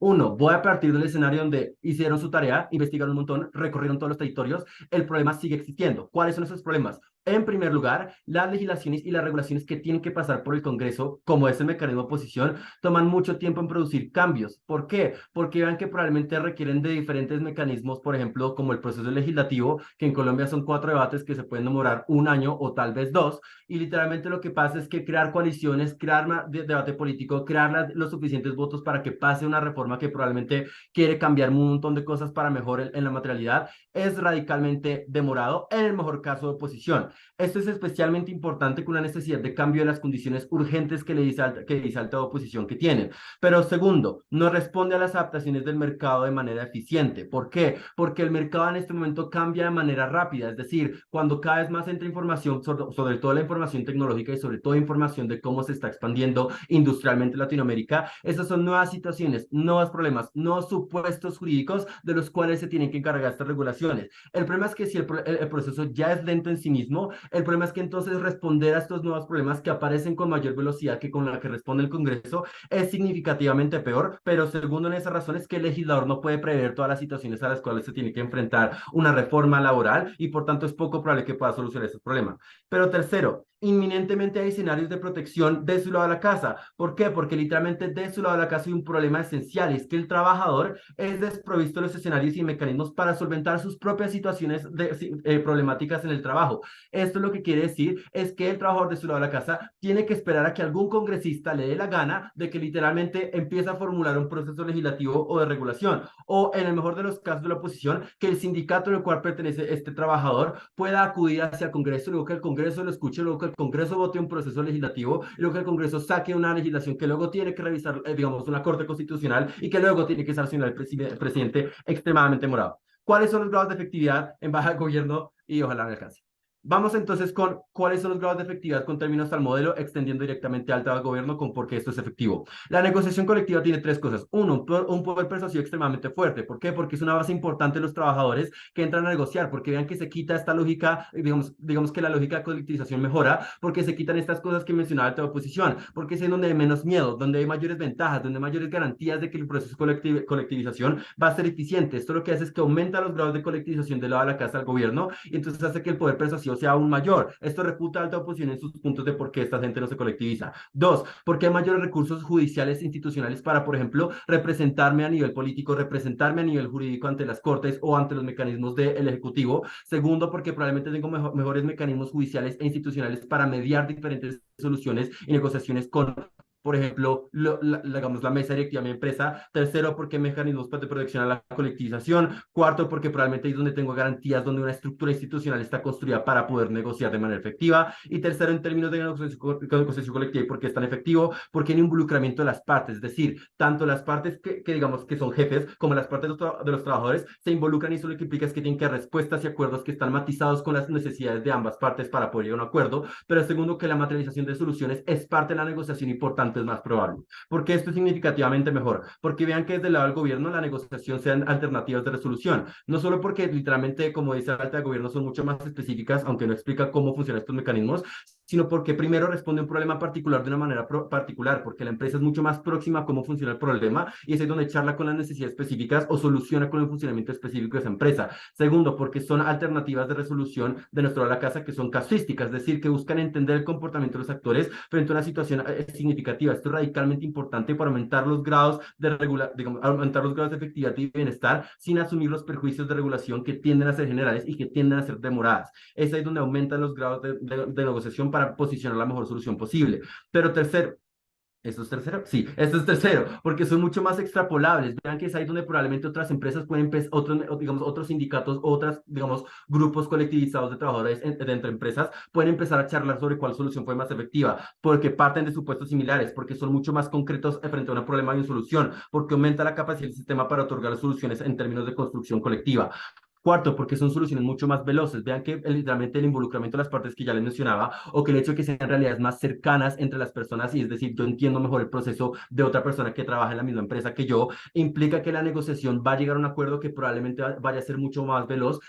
Uno, voy a partir del escenario donde hicieron su tarea, investigaron un montón, recorrieron todos los territorios, el problema sigue existiendo. ¿Cuáles son esos problemas? En primer lugar, las legislaciones y las regulaciones que tienen que pasar por el Congreso, como es el mecanismo de oposición, toman mucho tiempo en producir cambios. ¿Por qué? Porque vean que probablemente requieren de diferentes mecanismos, por ejemplo, como el proceso legislativo, que en Colombia son 4 debates que se pueden demorar un año o tal vez 2, y literalmente lo que pasa es que crear coaliciones, crear debate político, crear los suficientes votos para que pase una reforma que probablemente quiere cambiar un montón de cosas para mejor en la materialidad, es radicalmente demorado, en el mejor caso de oposición. Esto es especialmente importante con una necesidad de cambio de las condiciones urgentes que dice alta oposición que tienen. Pero segundo, no responde a las adaptaciones del mercado de manera eficiente. ¿Por qué? Porque el mercado en este momento cambia de manera rápida, es decir, cuando cada vez más entra información, sobre todo la información tecnológica y sobre todo información de cómo se está expandiendo industrialmente Latinoamérica, esas son nuevas situaciones, nuevos problemas, nuevos supuestos jurídicos de los cuales se tienen que encargar estas regulaciones. El problema es que si el proceso ya es lento en sí mismo, el problema es que entonces responder a estos nuevos problemas que aparecen con mayor velocidad que con la que responde el Congreso es significativamente peor, pero segundo en esas razones que el legislador no puede prever todas las situaciones a las cuales se tiene que enfrentar una reforma laboral y por tanto es poco probable que pueda solucionar ese problema. Pero tercero, inminentemente hay escenarios de protección de su lado de la casa. ¿Por qué? Porque literalmente de su lado de la casa hay un problema esencial, es que el trabajador es desprovisto de los escenarios y mecanismos para solventar sus propias situaciones problemáticas en el trabajo. Esto lo que quiere decir es que el trabajador de su lado de la casa tiene que esperar a que algún congresista le dé la gana de que literalmente empiece a formular un proceso legislativo o de regulación, o en el mejor de los casos de la oposición, que el sindicato al cual pertenece este trabajador pueda acudir hacia el Congreso, luego que el Congreso lo escuche, luego que el Congreso vote un proceso legislativo, y luego que el Congreso saque una legislación que luego tiene que revisar, digamos, una corte constitucional y que luego tiene que sancionar el presidente extremadamente morado. ¿Cuáles son los grados de efectividad en baja de gobierno? Y ojalá me alcance. Vamos entonces con cuáles son los grados de efectividad con términos al modelo, extendiendo directamente al alta gobierno con por qué esto es efectivo. La negociación colectiva tiene 3 cosas. Uno, un poder persuasivo extremadamente fuerte. ¿Por qué? Porque es una base importante de los trabajadores que entran a negociar, porque vean que se quita esta lógica, digamos que la lógica de colectivización mejora, porque se quitan estas cosas que mencionaba alta oposición, porque es en donde hay menos miedo, donde hay mayores ventajas, donde hay mayores garantías de que el proceso de colectivización va a ser eficiente. Esto lo que hace es que aumenta los grados de colectivización del lado de la casa al gobierno y entonces hace que el poder persuasivo sea aún mayor. Esto refuta alta oposición en sus puntos de por qué esta gente no se colectiviza. 2, porque hay mayores recursos judiciales e institucionales para, por ejemplo, representarme a nivel político, representarme a nivel jurídico ante las cortes o ante los mecanismos del Ejecutivo. Segundo, porque probablemente tengo mejores mecanismos judiciales e institucionales para mediar diferentes soluciones y negociaciones con por ejemplo, digamos, la mesa directiva de mi empresa. Tercero, porque mecanismos de protección a la colectivización. Cuarto, porque probablemente ahí es donde tengo garantías, donde una estructura institucional está construida para poder negociar de manera efectiva. Y tercero, en términos de negociación colectiva, ¿y por qué es tan efectivo? Porque hay un involucramiento de las partes, es decir, tanto las partes que digamos que son jefes como las partes de los trabajadores se involucran, y eso lo que implica es que tienen que dar respuestas y acuerdos que están matizados con las necesidades de ambas partes para poder llegar a un acuerdo. Pero segundo, que la materialización de soluciones es parte de la negociación y por tanto es más probable. ¿Por qué esto es significativamente mejor? Porque vean que desde el lado del gobierno la negociación sean alternativas de resolución, no solo porque literalmente, como dice la alta de gobierno, son mucho más específicas, aunque no explica cómo funcionan estos mecanismos, sino porque primero responde a un problema particular de una manera particular, porque la empresa es mucho más próxima a cómo funciona el problema y es ahí donde charla con las necesidades específicas o soluciona con el funcionamiento específico de esa empresa. Segundo, porque son alternativas de resolución de nuestro lado de la casa que son casuísticas, es decir, que buscan entender el comportamiento de los actores frente a una situación significativa. Esto es radicalmente importante para aumentar los grados digamos, aumentar los grados de efectividad y bienestar sin asumir los perjuicios de regulación que tienden a ser generales y que tienden a ser demoradas. Es ahí donde aumentan los grados de negociación para posicionar la mejor solución posible. Pero tercero, ¿esto es tercero? Sí, esto es tercero, porque son mucho más extrapolables. Vean que es ahí donde probablemente otras empresas pueden, digamos, otros sindicatos, otras, digamos, grupos colectivizados de trabajadores entre empresas, pueden empezar a charlar sobre cuál solución fue más efectiva, porque parten de supuestos similares, porque son mucho más concretos frente a un problema y una solución, porque aumenta la capacidad del sistema para otorgar soluciones en términos de construcción colectiva. Cuarto, porque son soluciones mucho más veloces. Vean que literalmente el involucramiento de las partes que ya les mencionaba, o que el hecho de que sean realidades más cercanas entre las personas, y es decir, yo entiendo mejor el proceso de otra persona que trabaja en la misma empresa que yo, implica que la negociación va a llegar a un acuerdo que probablemente vaya a ser mucho más veloz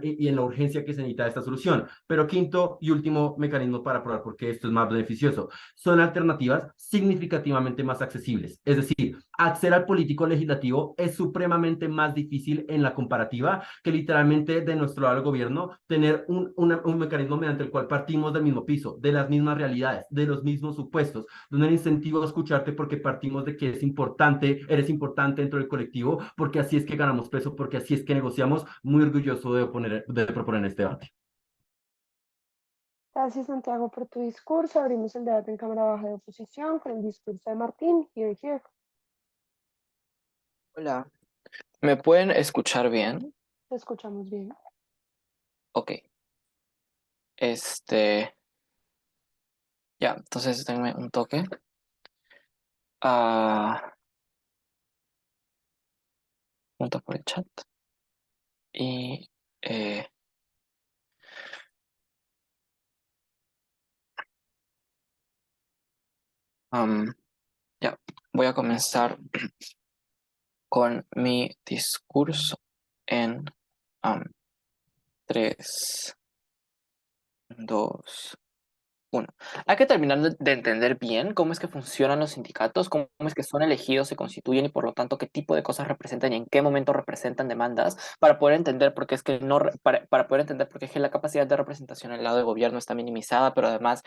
y en la urgencia que se necesita esta solución. Pero quinto y último mecanismo para probar por qué esto es más beneficioso, son alternativas significativamente más accesibles. Es decir, acceder al político legislativo es supremamente más difícil en la comparativa que literalmente de nuestro lado del gobierno tener un mecanismo mediante el cual partimos del mismo piso, de las mismas realidades, de los mismos supuestos, donde el incentivo a escucharte porque partimos de que eres importante dentro del colectivo, porque así es que ganamos peso, porque así es que negociamos. Muy orgulloso de proponer este debate. Gracias, Santiago, por tu discurso. Abrimos el debate en Cámara Baja de Oposición con el discurso de Martín. Here, here. Hola, ¿me pueden escuchar bien? Te escuchamos bien. Ok. Ya, entonces denme un toque. Preguntas por el chat. Y ya, voy a comenzar con mi discurso en 3, 2, 1. Hay que terminar de entender bien cómo es que funcionan los sindicatos, cómo es que son elegidos, se constituyen y por lo tanto qué tipo de cosas representan y en qué momento representan demandas para poder entender por qué es que para poder entender por qué es que la capacidad de representación en el lado del gobierno está minimizada, pero además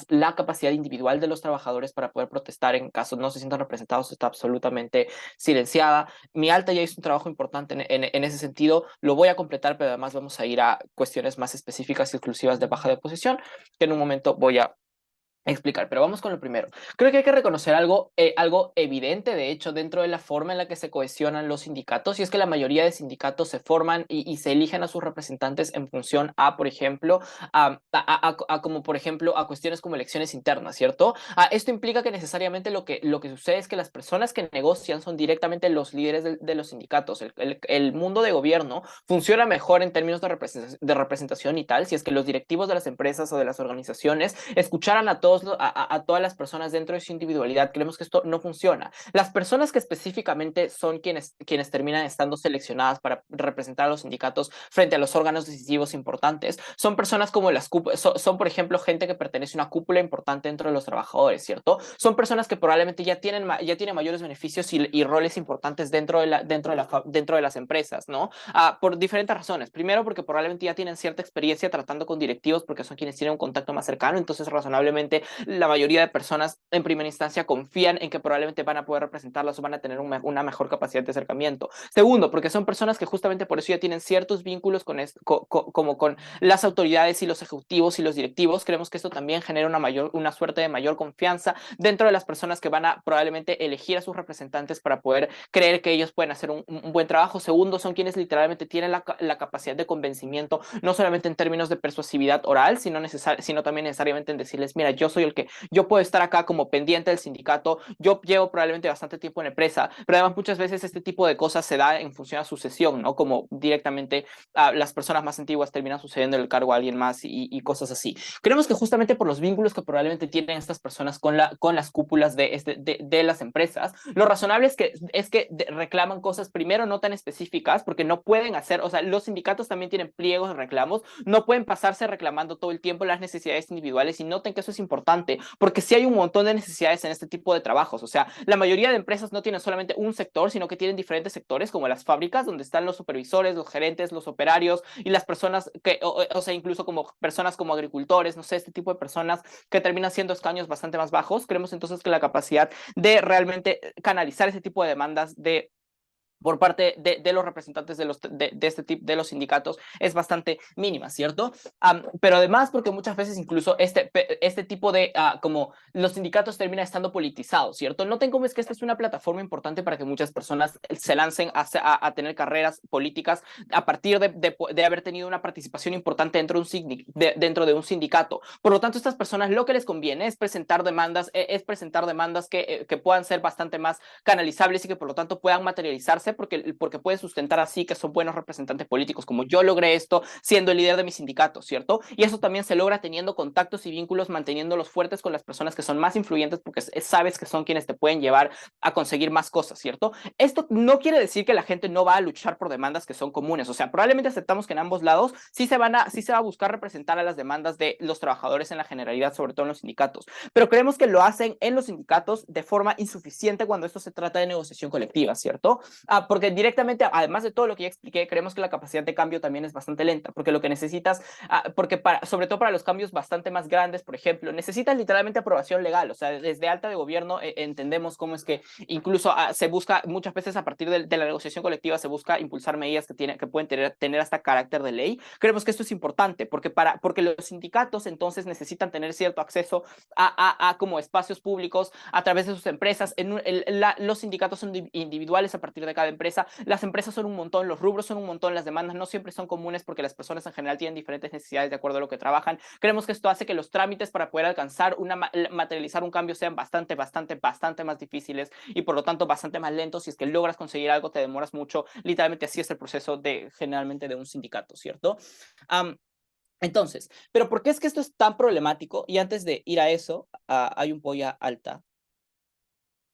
la capacidad individual de los trabajadores para poder protestar en caso no se sientan representados está absolutamente silenciada. Mi alta ya hizo un trabajo importante en ese sentido, lo voy a completar, pero además vamos a ir a cuestiones más específicas y exclusivas de baja de posición, que en un momento voy a explicar, pero vamos con lo primero. Creo que hay que reconocer algo evidente, de hecho, dentro de la forma en la que se cohesionan los sindicatos, y es que la mayoría de sindicatos se forman y se eligen a sus representantes en función a, por ejemplo, como por ejemplo, a cuestiones como elecciones internas, ¿cierto? Esto implica que necesariamente lo que sucede es que las personas que negocian son directamente los líderes de los sindicatos. El mundo de gobierno funciona mejor en términos de representación y tal, si es que los directivos de las empresas o de las organizaciones escucharan a todas las personas dentro de su individualidad. Creemos que esto no funciona. Las personas que específicamente son quienes terminan estando seleccionadas para representar a los sindicatos frente a los órganos decisivos importantes son personas como son por ejemplo gente que pertenece a una cúpula importante dentro de los trabajadores, ¿cierto? Son personas que probablemente ya tienen mayores beneficios y roles importantes dentro de las empresas, ¿no? Por diferentes razones. Primero, porque probablemente ya tienen cierta experiencia tratando con directivos porque son quienes tienen un contacto más cercano, entonces razonablemente la mayoría de personas en primera instancia confían en que probablemente van a poder representarlas o van a tener una mejor capacidad de acercamiento. Segundo, porque son personas que justamente por eso ya tienen ciertos vínculos como con las autoridades y los ejecutivos y los directivos. Creemos que esto también genera una suerte de mayor confianza dentro de las personas que van a probablemente elegir a sus representantes para poder creer que ellos pueden hacer un buen trabajo. Segundo, son quienes literalmente tienen la capacidad de convencimiento, no solamente en términos de persuasividad oral, sino también necesariamente en decirles, mira, yo puedo estar acá como pendiente del sindicato, yo llevo probablemente bastante tiempo en la empresa, pero además muchas veces este tipo de cosas se da en función a sucesión, ¿no? Como directamente las personas más antiguas terminan sucediendo el cargo a alguien más y cosas así. Creemos que justamente por los vínculos que probablemente tienen estas personas con las cúpulas de las empresas, lo razonable es que reclaman cosas primero no tan específicas, porque no pueden hacer, o sea, los sindicatos también tienen pliegos de reclamos, no pueden pasarse reclamando todo el tiempo las necesidades individuales, y noten que eso es importante, porque sí hay un montón de necesidades en este tipo de trabajos. O sea, la mayoría de empresas no tienen solamente un sector, sino que tienen diferentes sectores, como las fábricas, donde están los supervisores, los gerentes, los operarios y las personas o sea, incluso como personas como agricultores, no sé, este tipo de personas que terminan siendo escaños bastante más bajos. Creemos entonces que la capacidad de realmente canalizar ese tipo de demandas por parte de los representantes de este tipo de los sindicatos es bastante mínima, ¿cierto? Pero además porque muchas veces incluso este tipo de, como los sindicatos terminan estando politizados, ¿cierto? Noten cómo es que esta es una plataforma importante para que muchas personas se lancen a tener carreras políticas a partir de haber tenido una participación importante dentro de un sindicato. Por lo tanto, estas personas lo que les conviene es presentar demandas que puedan ser bastante más canalizables y que por lo tanto puedan materializarse, porque pueden sustentar así que son buenos representantes políticos, como yo logré esto siendo el líder de mi sindicato, ¿cierto? Y eso también se logra teniendo contactos y vínculos, manteniéndolos fuertes con las personas que son más influyentes, porque sabes que son quienes te pueden llevar a conseguir más cosas, ¿cierto? Esto no quiere decir que la gente no va a luchar por demandas que son comunes. O sea, probablemente aceptamos que en ambos lados sí se va a buscar representar a las demandas de los trabajadores en la generalidad, sobre todo en los sindicatos, pero creemos que lo hacen en los sindicatos de forma insuficiente cuando esto se trata de negociación colectiva, ¿cierto? Porque directamente, además de todo lo que ya expliqué, creemos que la capacidad de cambio también es bastante lenta, porque lo que necesitas, sobre todo para los cambios bastante más grandes, por ejemplo, necesitas literalmente aprobación legal. O sea, desde alta de gobierno entendemos cómo es que incluso se busca muchas veces a partir de la negociación colectiva, se busca impulsar medidas que pueden tener hasta carácter de ley. Creemos que esto es importante porque los sindicatos entonces necesitan tener cierto acceso a como espacios públicos a través de sus empresas. Los sindicatos son individuales a partir de cada empresa, las empresas son un montón, los rubros son un montón, las demandas no siempre son comunes porque las personas en general tienen diferentes necesidades de acuerdo a lo que trabajan. Creemos que esto hace que los trámites para poder materializar un cambio sean bastante más difíciles y por lo tanto bastante más lentos. Si es que logras conseguir algo, te demoras mucho. Literalmente así es el proceso generalmente de un sindicato, ¿cierto? Entonces, ¿pero por qué es que esto es tan problemático? Y antes de ir a eso, hay un polla alta.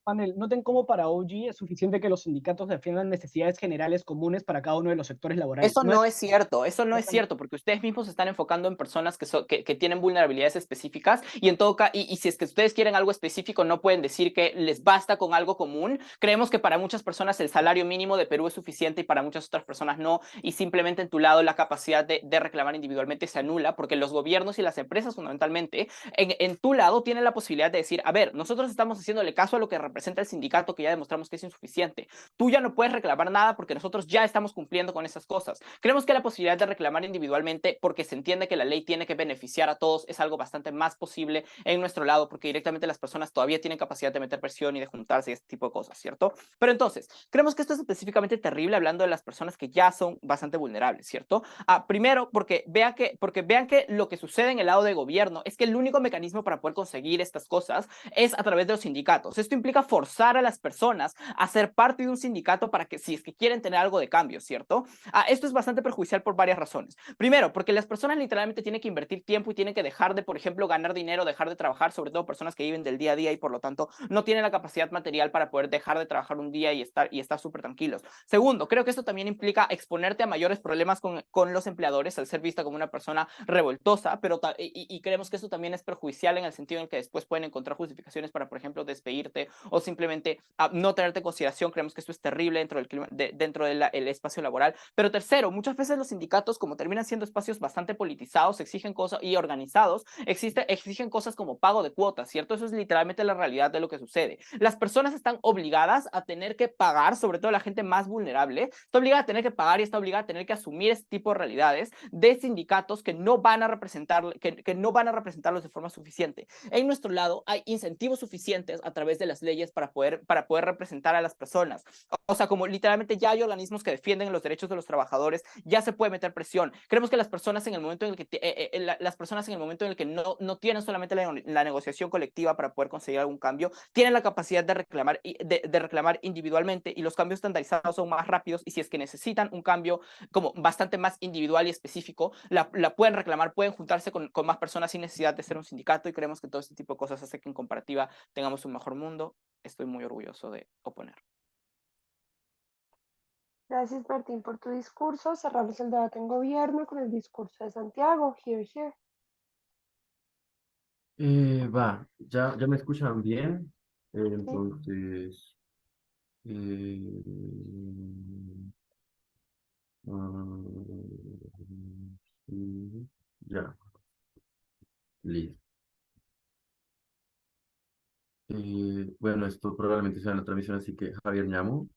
Panel, noten cómo para OG es suficiente que los sindicatos defiendan necesidades generales comunes para cada uno de los sectores laborales. Eso no es cierto, porque ustedes mismos se están enfocando en personas que tienen vulnerabilidades específicas y en todo caso, y si es que ustedes quieren algo específico, no pueden decir que les basta con algo común. Creemos que para muchas personas el salario mínimo de Perú es suficiente y para muchas otras personas no, y simplemente en tu lado la capacidad de reclamar individualmente se anula, porque los gobiernos y las empresas fundamentalmente en tu lado tienen la posibilidad de decir, a ver, nosotros estamos haciéndole caso a lo que representa el sindicato, que ya demostramos que es insuficiente. Tú ya no puedes reclamar nada porque nosotros ya estamos cumpliendo con esas cosas. Creemos que la posibilidad de reclamar individualmente, porque se entiende que la ley tiene que beneficiar a todos, es algo bastante más posible en nuestro lado, porque directamente las personas todavía tienen capacidad de meter presión y de juntarse y este tipo de cosas, ¿cierto? Pero entonces, creemos que esto es específicamente terrible hablando de las personas que ya son bastante vulnerables, ¿cierto? Primero, porque vean que lo que sucede en el lado de gobierno es que el único mecanismo para poder conseguir estas cosas es a través de los sindicatos. Esto implica forzar a las personas a ser parte de un sindicato para que, si es que quieren tener algo de cambio, ¿cierto? Esto es bastante perjudicial por varias razones. Primero, porque las personas literalmente tienen que invertir tiempo y tienen que dejar de, por ejemplo, ganar dinero, dejar de trabajar, sobre todo personas que viven del día a día y por lo tanto no tienen la capacidad material para poder dejar de trabajar un día y estar súper tranquilos. Segundo, creo que esto también implica exponerte a mayores problemas con los empleadores al ser vista como una persona revoltosa, y creemos que esto también es perjudicial en el sentido en que después pueden encontrar justificaciones para, por ejemplo, despedirte o simplemente no tenerte en consideración. Creemos que esto es terrible dentro del espacio laboral. Pero tercero, muchas veces los sindicatos, como terminan siendo espacios bastante politizados, exigen cosas y organizados, exigen cosas como pago de cuotas, ¿cierto? Eso es literalmente la realidad de lo que sucede. Las personas están obligadas a tener que pagar, sobre todo la gente más vulnerable, está obligada a tener que pagar y está obligada a tener que asumir este tipo de realidades de sindicatos que no van a representarlos de forma suficiente. En nuestro lado hay incentivos suficientes a través de las leyes para poder representar a las personas. O sea, como literalmente ya hay organismos que defienden los derechos de los trabajadores, ya se puede meter presión. Creemos que las personas en el momento en el que no tienen solamente la negociación colectiva para poder conseguir algún cambio, tienen la capacidad de reclamar individualmente, y los cambios estandarizados son más rápidos, y si es que necesitan un cambio como bastante más individual y específico, la pueden reclamar, pueden juntarse con más personas sin necesidad de ser un sindicato, y creemos que todo este tipo de cosas hace que en comparativa tengamos un mejor mundo. Estoy muy orgulloso de oponer. Gracias, Martín, por tu discurso. Cerramos el debate en gobierno con el discurso de Santiago. Here, here. Ya me escuchan bien. Entonces, eh, ya, listo. Bueno, esto probablemente sea una transmisión, así que Javier Ñamo,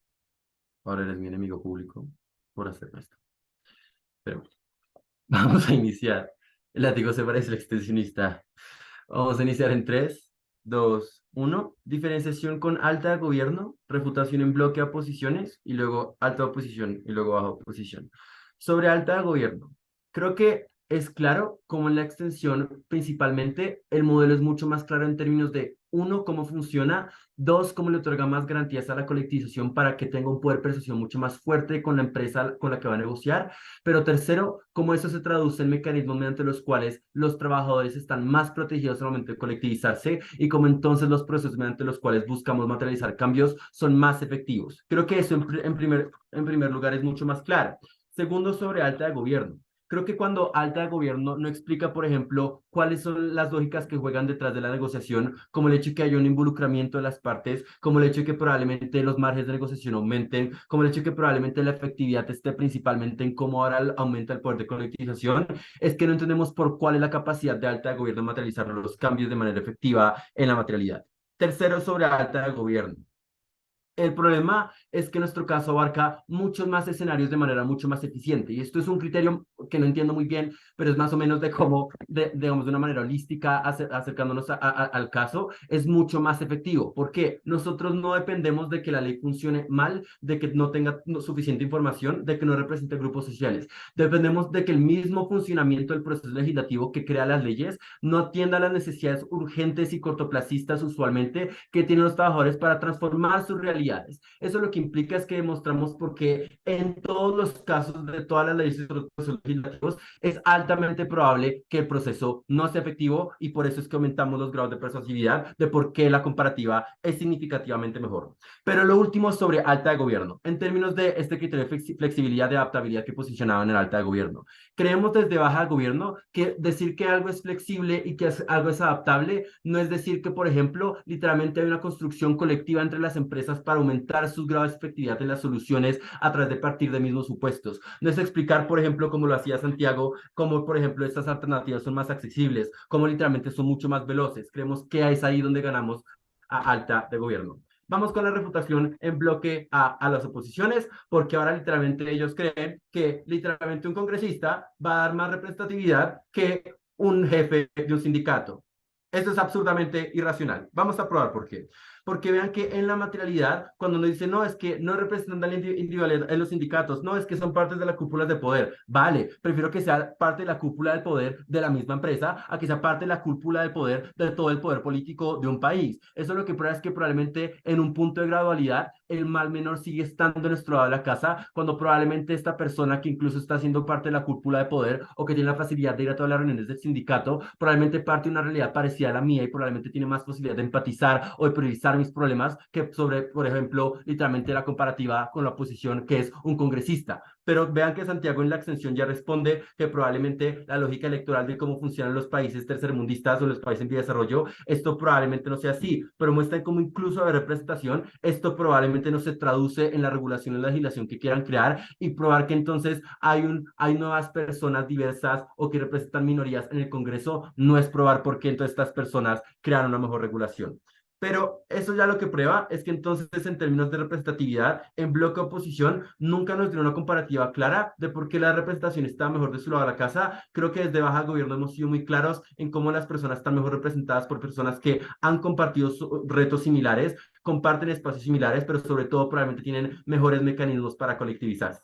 ahora eres mi enemigo público por hacer esto. Pero vamos a iniciar. El látigo se parece al extensionista. Vamos a iniciar en 3, 2, 1. Diferenciación con alta de gobierno, refutación en bloque a posiciones y luego alta oposición y luego baja oposición. Sobre alta de gobierno, creo que es claro como en la extensión principalmente el modelo es mucho más claro en términos de, uno, cómo funciona, dos, cómo le otorga más garantías a la colectivización para que tenga un poder de persuasión mucho más fuerte con la empresa con la que va a negociar, pero tercero, cómo eso se traduce en mecanismos mediante los cuales los trabajadores están más protegidos al momento de colectivizarse y cómo entonces los procesos mediante los cuales buscamos materializar cambios son más efectivos. Creo que eso en primer lugar es mucho más claro. Segundo, sobre alta de gobierno. Creo que cuando alta de gobierno no explica, por ejemplo, cuáles son las lógicas que juegan detrás de la negociación, como el hecho de que haya un involucramiento de las partes, como el hecho de que probablemente los márgenes de negociación aumenten, como el hecho de que probablemente la efectividad esté principalmente en cómo ahora aumenta el poder de colectivización, es que no entendemos por cuál es la capacidad de alta de gobierno de materializar los cambios de manera efectiva en la materialidad. Tercero, sobre alta de gobierno. El problema es que nuestro caso abarca muchos más escenarios de manera mucho más eficiente. Y esto es un criterio que no entiendo muy bien, pero es más o menos de cómo, digamos, de una manera holística, acercándonos al caso, es mucho más efectivo. Porque nosotros no dependemos de que la ley funcione mal, de que no tenga suficiente información, de que no represente grupos sociales. Dependemos de que el mismo funcionamiento del proceso legislativo que crea las leyes no atienda a las necesidades urgentes y cortoplacistas usualmente que tienen los trabajadores para transformar su realidad. Eso lo que implica es que demostramos por qué en todos los casos de todas las leyes y procesos legislativos es altamente probable que el proceso no sea efectivo, y por eso es que aumentamos los grados de persuasividad de por qué la comparativa es significativamente mejor. Pero lo último sobre alta de gobierno, en términos de este criterio de flexibilidad, de adaptabilidad que posicionaban en alta de gobierno. Creemos desde baja de gobierno que decir que algo es flexible y que algo es adaptable no es decir que, por ejemplo, literalmente hay una construcción colectiva entre las empresas para aumentar sus grados de efectividad en las soluciones a través de partir de mismos supuestos. No es explicar, por ejemplo, como lo hacía Santiago, cómo, por ejemplo, estas alternativas son más accesibles, cómo literalmente son mucho más veloces. Creemos que es ahí donde ganamos a alta de gobierno. Vamos con la refutación en bloque a las oposiciones, porque ahora literalmente ellos creen que literalmente un congresista va a dar más representatividad que un jefe de un sindicato. Esto es absurdamente irracional. Vamos a probar por qué. Porque vean que en la materialidad, cuando uno dice, no, es que no representan la individualidad en los sindicatos, no, es que son partes de la cúpula de poder. Vale, prefiero que sea parte de la cúpula del poder de la misma empresa a que sea parte de la cúpula del poder de todo el poder político de un país. Eso lo que prueba es que probablemente en un punto de gradualidad el mal menor sigue estando en nuestro lado de la casa, cuando probablemente esta persona que incluso está siendo parte de la cúpula de poder o que tiene la facilidad de ir a todas las reuniones del sindicato, probablemente parte de una realidad parecida a la mía y probablemente tiene más posibilidad de empatizar o de priorizar expresar mis problemas que sobre, por ejemplo, literalmente la comparativa con la oposición, que es un congresista. Pero vean que Santiago en la extensión ya responde que probablemente la lógica electoral de cómo funcionan los países tercermundistas o los países en vía de desarrollo, esto probablemente no sea así, pero muestran cómo incluso de representación, esto probablemente no se traduce en la regulación y la legislación que quieran crear y probar que entonces hay nuevas personas diversas o que representan minorías en el Congreso, no es probar por qué entonces estas personas crearon una mejor regulación. Pero eso ya lo que prueba es que entonces en términos de representatividad, en bloque oposición, nunca nos dio una comparativa clara de por qué la representación está mejor de su lado de la casa. Creo que desde Baja Gobierno hemos sido muy claros en cómo las personas están mejor representadas por personas que han compartido retos similares, comparten espacios similares, pero sobre todo probablemente tienen mejores mecanismos para colectivizarse.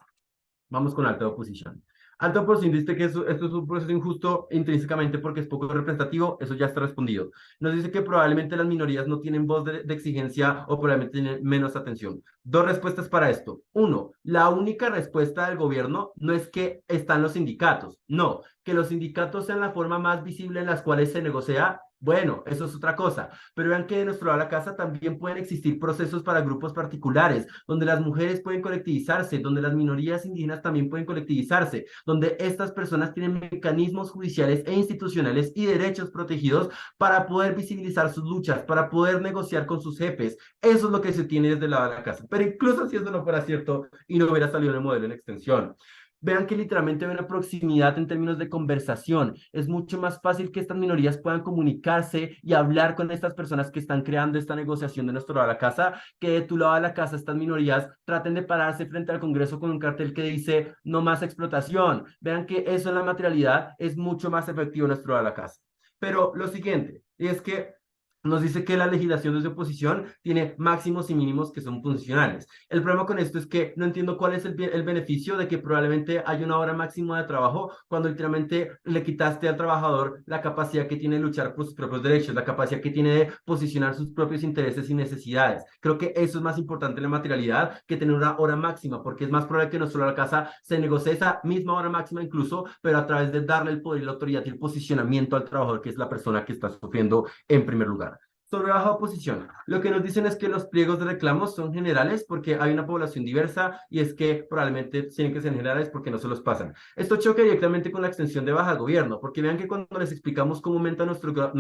Vamos con alta oposición. Alta oposición dice que esto es un proceso injusto intrínsecamente porque es poco representativo, eso ya está respondido. Nos dice que probablemente las minorías no tienen voz de exigencia o probablemente tienen menos atención. Dos respuestas para esto. Uno, la única respuesta del gobierno no es que están los sindicatos, no, que los sindicatos sean la forma más visible en las cuales se negocia. Bueno, eso es otra cosa, pero vean que de nuestro lado de la casa también pueden existir procesos para grupos particulares, donde las mujeres pueden colectivizarse, donde las minorías indígenas también pueden colectivizarse, donde estas personas tienen mecanismos judiciales e institucionales y derechos protegidos para poder visibilizar sus luchas, para poder negociar con sus jefes. Eso es lo que se tiene desde el lado de la casa. Pero incluso si eso no fuera cierto y no hubiera salido en el modelo en extensión, vean que literalmente hay una proximidad en términos de conversación. Es mucho más fácil que estas minorías puedan comunicarse y hablar con estas personas que están creando esta negociación de nuestro lado de la casa, que de tu lado de la casa estas minorías traten de pararse frente al Congreso con un cartel que dice no más explotación. Vean que eso en la materialidad es mucho más efectivo en nuestro lado de la casa. Pero lo siguiente, y es que nos dice que la legislación desde oposición tiene máximos y mínimos que son funcionales. El problema con esto es que no entiendo cuál es el beneficio de que probablemente hay una hora máxima de trabajo cuando literalmente le quitaste al trabajador la capacidad que tiene de luchar por sus propios derechos, la capacidad que tiene de posicionar sus propios intereses y necesidades. Creo que eso es más importante en la materialidad que tener una hora máxima, porque es más probable que no solo la casa se negocie esa misma hora máxima incluso, pero a través de darle el poder y la autoridad y el posicionamiento al trabajador, que es la persona que está sufriendo en primer lugar. Sobre baja oposición, lo que nos dicen es que los pliegos de reclamos son generales porque hay una población diversa y es que probablemente tienen que ser generales porque no se los pasan. Esto choca directamente con la extensión de baja gobierno, porque vean que cuando les explicamos cómo aumentan nuestros grados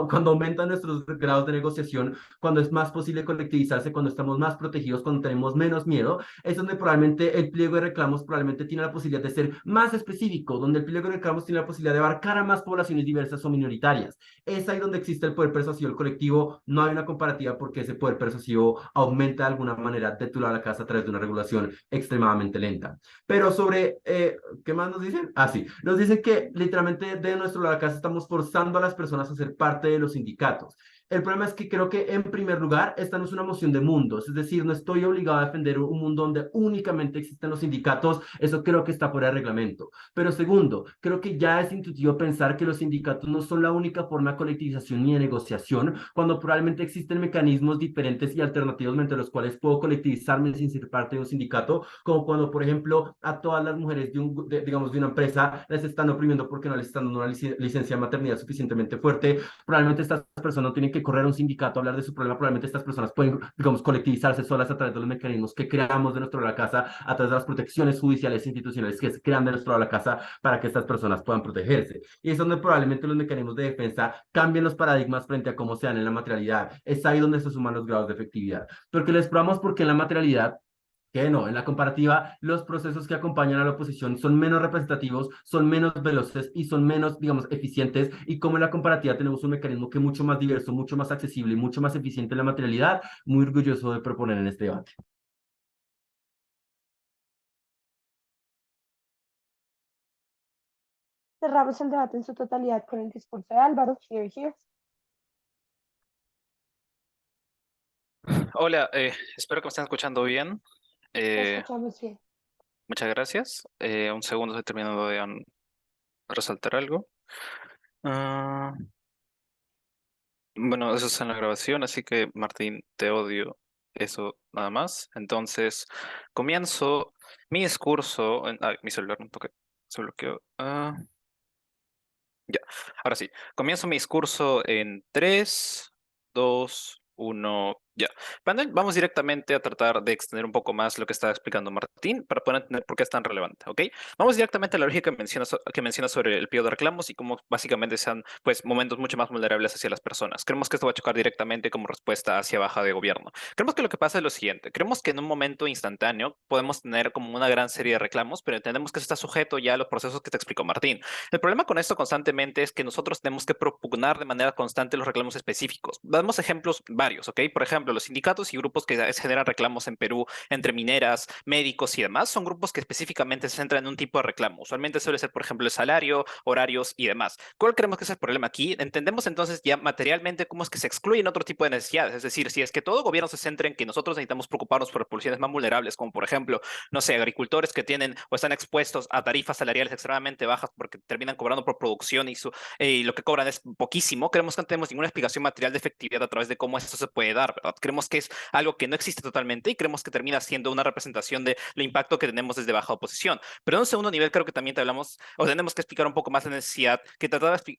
cuando aumentan nuestros grados de negociación, cuando es más posible colectivizarse, cuando estamos más protegidos, cuando tenemos menos miedo, es donde probablemente el pliego de reclamos probablemente tiene la posibilidad de ser más específico, donde el pliego de reclamos tiene la posibilidad de abarcar a más poblaciones diversas o minoritarias. Es ahí donde existe el poder persuasivo del colectivo. No hay una comparativa porque ese poder persuasivo aumenta de alguna manera de tu lado a la casa a través de una regulación extremadamente lenta. Pero sobre, ¿qué más nos dicen? Ah, sí, nos dicen que literalmente de nuestro lado a la casa estamos forzando a las personas a ser parte de los sindicatos. El problema es que creo que en primer lugar esta no es una moción de mundos, es decir, no estoy obligado a defender un mundo donde únicamente existen los sindicatos, eso creo que está fuera de reglamento. Pero segundo, creo que ya es intuitivo pensar que los sindicatos no son la única forma de colectivización ni de negociación, cuando probablemente existen mecanismos diferentes y alternativos entre los cuales puedo colectivizarme sin ser parte de un sindicato, como cuando, por ejemplo, a todas las mujeres digamos, de una empresa les están oprimiendo porque no les están dando una licencia de maternidad suficientemente fuerte. Probablemente estas personas no tienen que correr a un sindicato a hablar de su problema, probablemente estas personas pueden, digamos, colectivizarse solas a través de los mecanismos que creamos de nuestro lado de la casa, a través de las protecciones judiciales e institucionales que se crean de nuestro lado de la casa para que estas personas puedan protegerse. Y es donde probablemente los mecanismos de defensa cambien los paradigmas frente a cómo se dan en la materialidad. Es ahí donde se suman los grados de efectividad. Porque les probamos porque en la materialidad que no, en la comparativa, los procesos que acompañan a la oposición son menos representativos, son menos veloces y son menos, digamos, eficientes. Y como en la comparativa tenemos un mecanismo que es mucho más diverso, mucho más accesible y mucho más eficiente en la materialidad, muy orgulloso de proponer en este debate. Cerramos el debate en su totalidad con el discurso de Álvaro. Here, here. Hola, espero que me estén escuchando bien. Te escuchamos bien. Muchas gracias. Un segundo, estoy terminando de resaltar algo. Ah, bueno, eso es en la grabación, así que Martín, te odio. Eso nada más. Entonces, comienzo mi discurso. Mi celular no toque, se bloqueó. Ya, ahora sí, comienzo mi discurso en 3, 2, 1, ya. Panel, vamos directamente a tratar de extender un poco más lo que está explicando Martín para poder entender por qué es tan relevante, ¿ok? Vamos directamente a la lógica que menciona sobre el periodo de reclamos y cómo básicamente sean pues, momentos mucho más vulnerables hacia las personas. Creemos que esto va a chocar directamente como respuesta hacia baja de gobierno. Creemos que lo que pasa es lo siguiente, creemos que en un momento instantáneo podemos tener como una gran serie de reclamos, pero entendemos que eso está sujeto ya a los procesos que te explicó Martín. El problema con esto constantemente es que nosotros tenemos que propugnar de manera constante los reclamos específicos. Damos ejemplos varios, ¿ok? Por ejemplo, los sindicatos y grupos que generan reclamos en Perú entre mineras, médicos y demás son grupos que específicamente se centran en un tipo de reclamo. Usualmente suele ser, por ejemplo, el salario, horarios y demás. ¿Cuál creemos que es el problema aquí? Entendemos entonces ya materialmente cómo es que se excluyen otro tipo de necesidades. Es decir, si es que todo gobierno se centra en que nosotros necesitamos preocuparnos por poblaciones más vulnerables, como por ejemplo, no sé, agricultores que tienen o están expuestos a tarifas salariales extremadamente bajas porque terminan cobrando por producción y lo que cobran es poquísimo, creemos que no tenemos ninguna explicación material de efectividad a través de cómo eso se puede dar, ¿verdad? Creemos que es algo que no existe totalmente y creemos que termina siendo una representación del impacto que tenemos desde baja oposición. Pero en un segundo nivel creo que también te hablamos o tenemos que explicar un poco más la necesidad que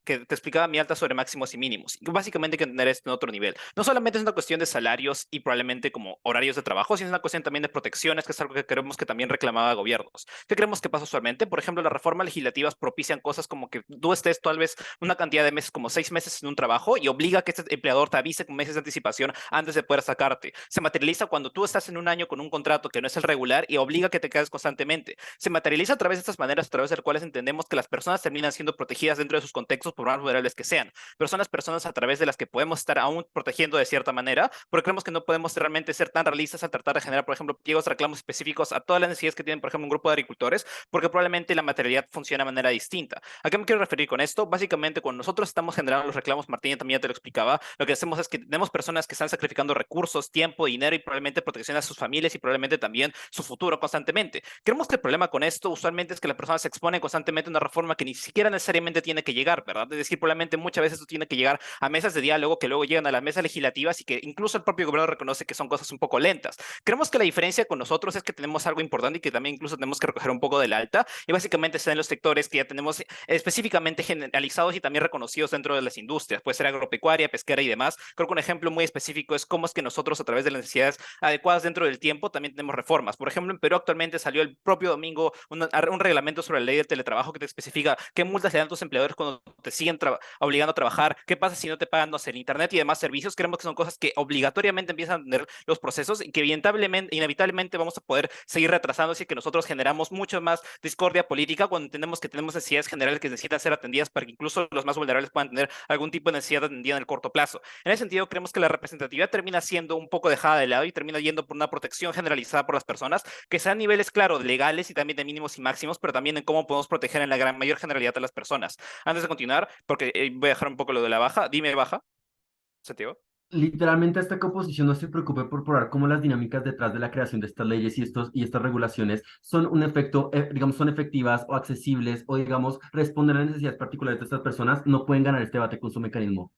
que te explicaba mi alta sobre máximos y mínimos. Y básicamente hay que entender esto en otro nivel. No solamente es una cuestión de salarios y probablemente como horarios de trabajo, sino es una cuestión también de protecciones, que es algo que creemos que también reclamaba gobiernos. ¿Qué creemos que pasa usualmente? Por ejemplo, las reformas legislativas propician cosas como que tú estés tal vez una cantidad de meses, como 6 meses en un trabajo y obliga a que este empleador te avise con meses de anticipación antes de poder sacarte. Se materializa cuando tú estás en un año con un contrato que no es el regular y obliga a que te quedes constantemente. Se materializa a través de estas maneras, a través de las cuales entendemos que las personas terminan siendo protegidas dentro de sus contextos por más vulnerables que sean. Pero son las personas a través de las que podemos estar aún protegiendo de cierta manera, porque creemos que no podemos realmente ser tan realistas al tratar de generar, por ejemplo, pliegos de reclamos específicos a todas las necesidades que tienen, por ejemplo, un grupo de agricultores, porque probablemente la materialidad funciona de manera distinta. ¿A qué me quiero referir con esto? Básicamente, cuando nosotros estamos generando los reclamos, Martín también ya te lo explicaba, lo que hacemos es que tenemos personas que están sacrificando recursos, tiempo, dinero y probablemente protección a sus familias y probablemente también su futuro constantemente. Creemos que el problema con esto usualmente es que las personas se exponen constantemente a una reforma que ni siquiera necesariamente tiene que llegar, ¿verdad? Es decir, probablemente muchas veces esto tiene que llegar a mesas de diálogo que luego llegan a las mesas legislativas y que incluso el propio gobierno reconoce que son cosas un poco lentas. Creemos que la diferencia con nosotros es que tenemos algo importante y que también incluso tenemos que recoger un poco del alta y básicamente están en los sectores que ya tenemos específicamente generalizados y también reconocidos dentro de las industrias, puede ser agropecuaria, pesquera y demás. Creo que un ejemplo muy específico es cómo es que nosotros a través de las necesidades adecuadas dentro del tiempo también tenemos reformas. Por ejemplo, en Perú actualmente salió el propio domingo un reglamento sobre la ley del teletrabajo que te especifica qué multas le dan tus empleadores cuando te siguen obligando a trabajar, qué pasa si no te pagan, no sé, internet y demás servicios. Creemos que son cosas que obligatoriamente empiezan a tener los procesos y que inevitablemente vamos a poder seguir retrasando si que nosotros generamos mucho más discordia política cuando entendemos que tenemos necesidades generales que necesitan ser atendidas para que incluso los más vulnerables puedan tener algún tipo de necesidad atendida en el corto plazo. En ese sentido, creemos que la representatividad termina siendo un poco dejada de lado y termina yendo por una protección generalizada por las personas, que sean niveles, claro, legales y también de mínimos y máximos, pero también en cómo podemos proteger en la gran mayor generalidad de las personas. Antes de continuar, porque voy a dejar un poco lo de la baja, dime baja, Santiago. Literalmente esta composición no se preocupe por probar cómo las dinámicas detrás de la creación de estas leyes y estas regulaciones son un efecto, digamos, son efectivas o accesibles o, digamos, responden a las necesidades particulares de estas personas, no pueden ganar este debate con su mecanismo.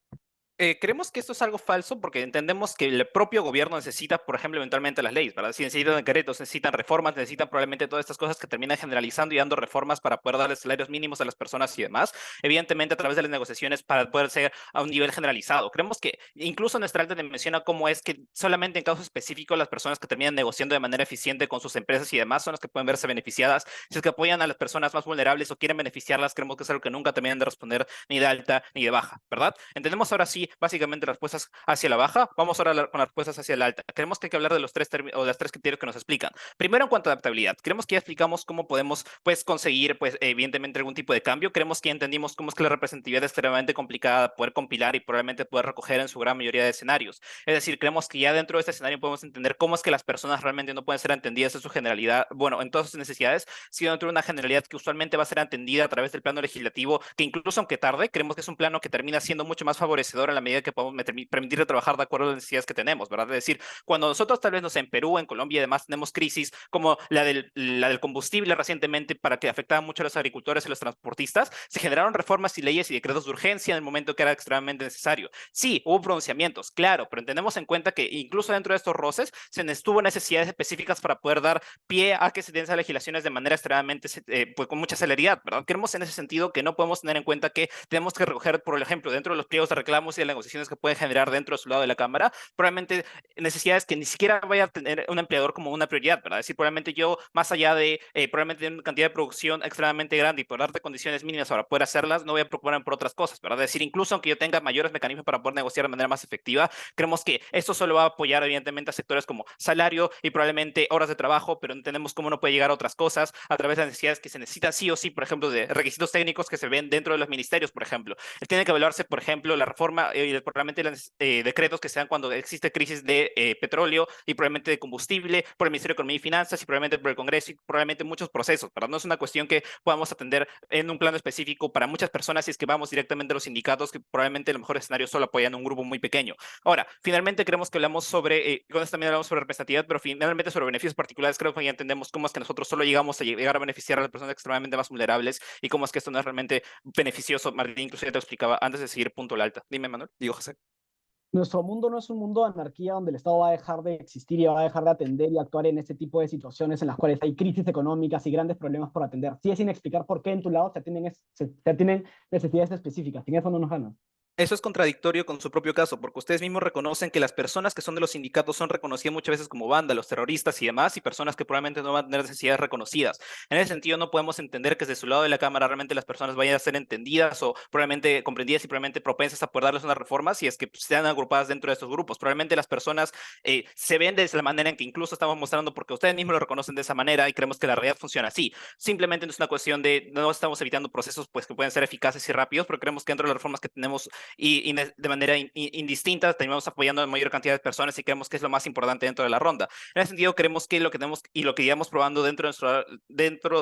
Creemos que esto es algo falso porque entendemos que el propio gobierno necesita, por ejemplo, eventualmente las leyes, ¿verdad? Si necesitan decretos, necesitan reformas, necesitan probablemente todas estas cosas que terminan generalizando y dando reformas para poder darles salarios mínimos a las personas y demás, evidentemente a través de las negociaciones para poder ser a un nivel generalizado. Creemos que incluso nuestra alta menciona cómo es que solamente en casos específicos las personas que terminan negociando de manera eficiente con sus empresas y demás son las que pueden verse beneficiadas. Si es que apoyan a las personas más vulnerables o quieren beneficiarlas, creemos que es algo que nunca terminan de responder ni de alta ni de baja, ¿verdad? Entendemos ahora sí básicamente las respuestas hacia la baja. Vamos ahora con las respuestas hacia la alta. Creemos que hay que hablar de los las tres criterios que nos explican. Primero, en cuanto a adaptabilidad, creemos que ya explicamos cómo podemos pues conseguir pues evidentemente algún tipo de cambio. Creemos que ya entendimos cómo es que la representatividad es extremadamente complicada de poder compilar y probablemente poder recoger en su gran mayoría de escenarios. Es decir, creemos que ya dentro de este escenario podemos entender cómo es que las personas realmente no pueden ser entendidas en su generalidad, bueno, en todas sus necesidades, sino dentro de una generalidad que usualmente va a ser entendida a través del plano legislativo, que incluso aunque tarde, creemos que es un plano que termina siendo mucho más favorecedor en la medida que podemos permitir trabajar de acuerdo a las necesidades que tenemos, ¿verdad? Es decir, cuando nosotros tal vez, no sé, en Perú, en Colombia y demás tenemos crisis como la del combustible recientemente para que afectaba mucho a los agricultores y los transportistas, se generaron reformas y leyes y decretos de urgencia en el momento que era extremadamente necesario. Sí, hubo pronunciamientos, claro, pero tenemos en cuenta que incluso dentro de estos roces se estuvo necesidades específicas para poder dar pie a que se den esas legislaciones de manera extremadamente, pues con mucha celeridad, ¿verdad? Creemos en ese sentido que no podemos tener en cuenta que tenemos que recoger, por ejemplo, dentro de los pliegos de reclamos y de negociaciones que pueden generar dentro de su lado de la Cámara, probablemente necesidades que ni siquiera vaya a tener un empleador como una prioridad, ¿verdad? Es decir, probablemente yo, más allá de probablemente tener una cantidad de producción extremadamente grande y poder darte condiciones mínimas para poder hacerlas, no voy a preocuparme por otras cosas, ¿verdad? Es decir, incluso aunque yo tenga mayores mecanismos para poder negociar de manera más efectiva, creemos que esto solo va a apoyar evidentemente a sectores como salario y probablemente horas de trabajo, pero entendemos cómo no puede llegar a otras cosas a través de las necesidades que se necesitan sí o sí, por ejemplo, de requisitos técnicos que se ven dentro de los ministerios, por ejemplo. Tiene que evaluarse, por ejemplo, la reforma y probablemente los decretos que se dan cuando existe crisis de petróleo y probablemente de combustible, por el Ministerio de Economía y Finanzas y probablemente por el Congreso y probablemente muchos procesos, ¿verdad? No es una cuestión que podamos atender en un plano específico para muchas personas si es que vamos directamente a los sindicatos que probablemente en el mejor escenario solo apoyan a un grupo muy pequeño. Ahora, finalmente creemos que hablamos sobre, con esto también hablamos sobre representatividad, pero finalmente sobre beneficios particulares, creo que ya entendemos cómo es que nosotros solo llegamos a llegar a beneficiar a las personas extremadamente más vulnerables y cómo es que esto no es realmente beneficioso. Martín incluso ya te explicaba antes de seguir punto al alta. Dime, Manuel. Digo, José. Nuestro mundo no es un mundo de anarquía donde el Estado va a dejar de existir y va a dejar de atender y actuar en este tipo de situaciones en las cuales hay crisis económicas y grandes problemas por atender. Sí es sin explicar por qué en tu lado se atienden necesidades específicas. Sin eso no nos ganan. Eso es contradictorio con su propio caso, porque ustedes mismos reconocen que las personas que son de los sindicatos son reconocidas muchas veces como vándalos, terroristas y demás, y personas que probablemente no van a tener necesidades reconocidas. En ese sentido, no podemos entender que desde su lado de la Cámara realmente las personas vayan a ser entendidas o probablemente comprendidas y probablemente propensas a poder darles una reforma si es que sean agrupadas dentro de estos grupos. Probablemente las personas se ven de la manera en que incluso estamos mostrando, porque ustedes mismos lo reconocen de esa manera y creemos que la realidad funciona así. Simplemente no es una cuestión de no estamos evitando procesos pues, que pueden ser eficaces y rápidos, pero creemos que dentro de las reformas que tenemos y de manera indistinta terminamos apoyando a la mayor cantidad de personas y creemos que es lo más importante dentro de la ronda. En ese sentido, creemos que lo que tenemos y lo que íbamos probando dentro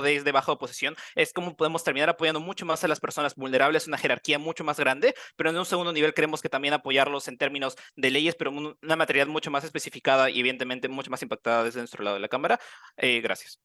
de baja oposición es cómo podemos terminar apoyando mucho más a las personas vulnerables, una jerarquía mucho más grande, pero en un segundo nivel creemos que también apoyarlos en términos de leyes, pero una materialidad mucho más especificada y evidentemente mucho más impactada desde nuestro lado de la Cámara. Gracias.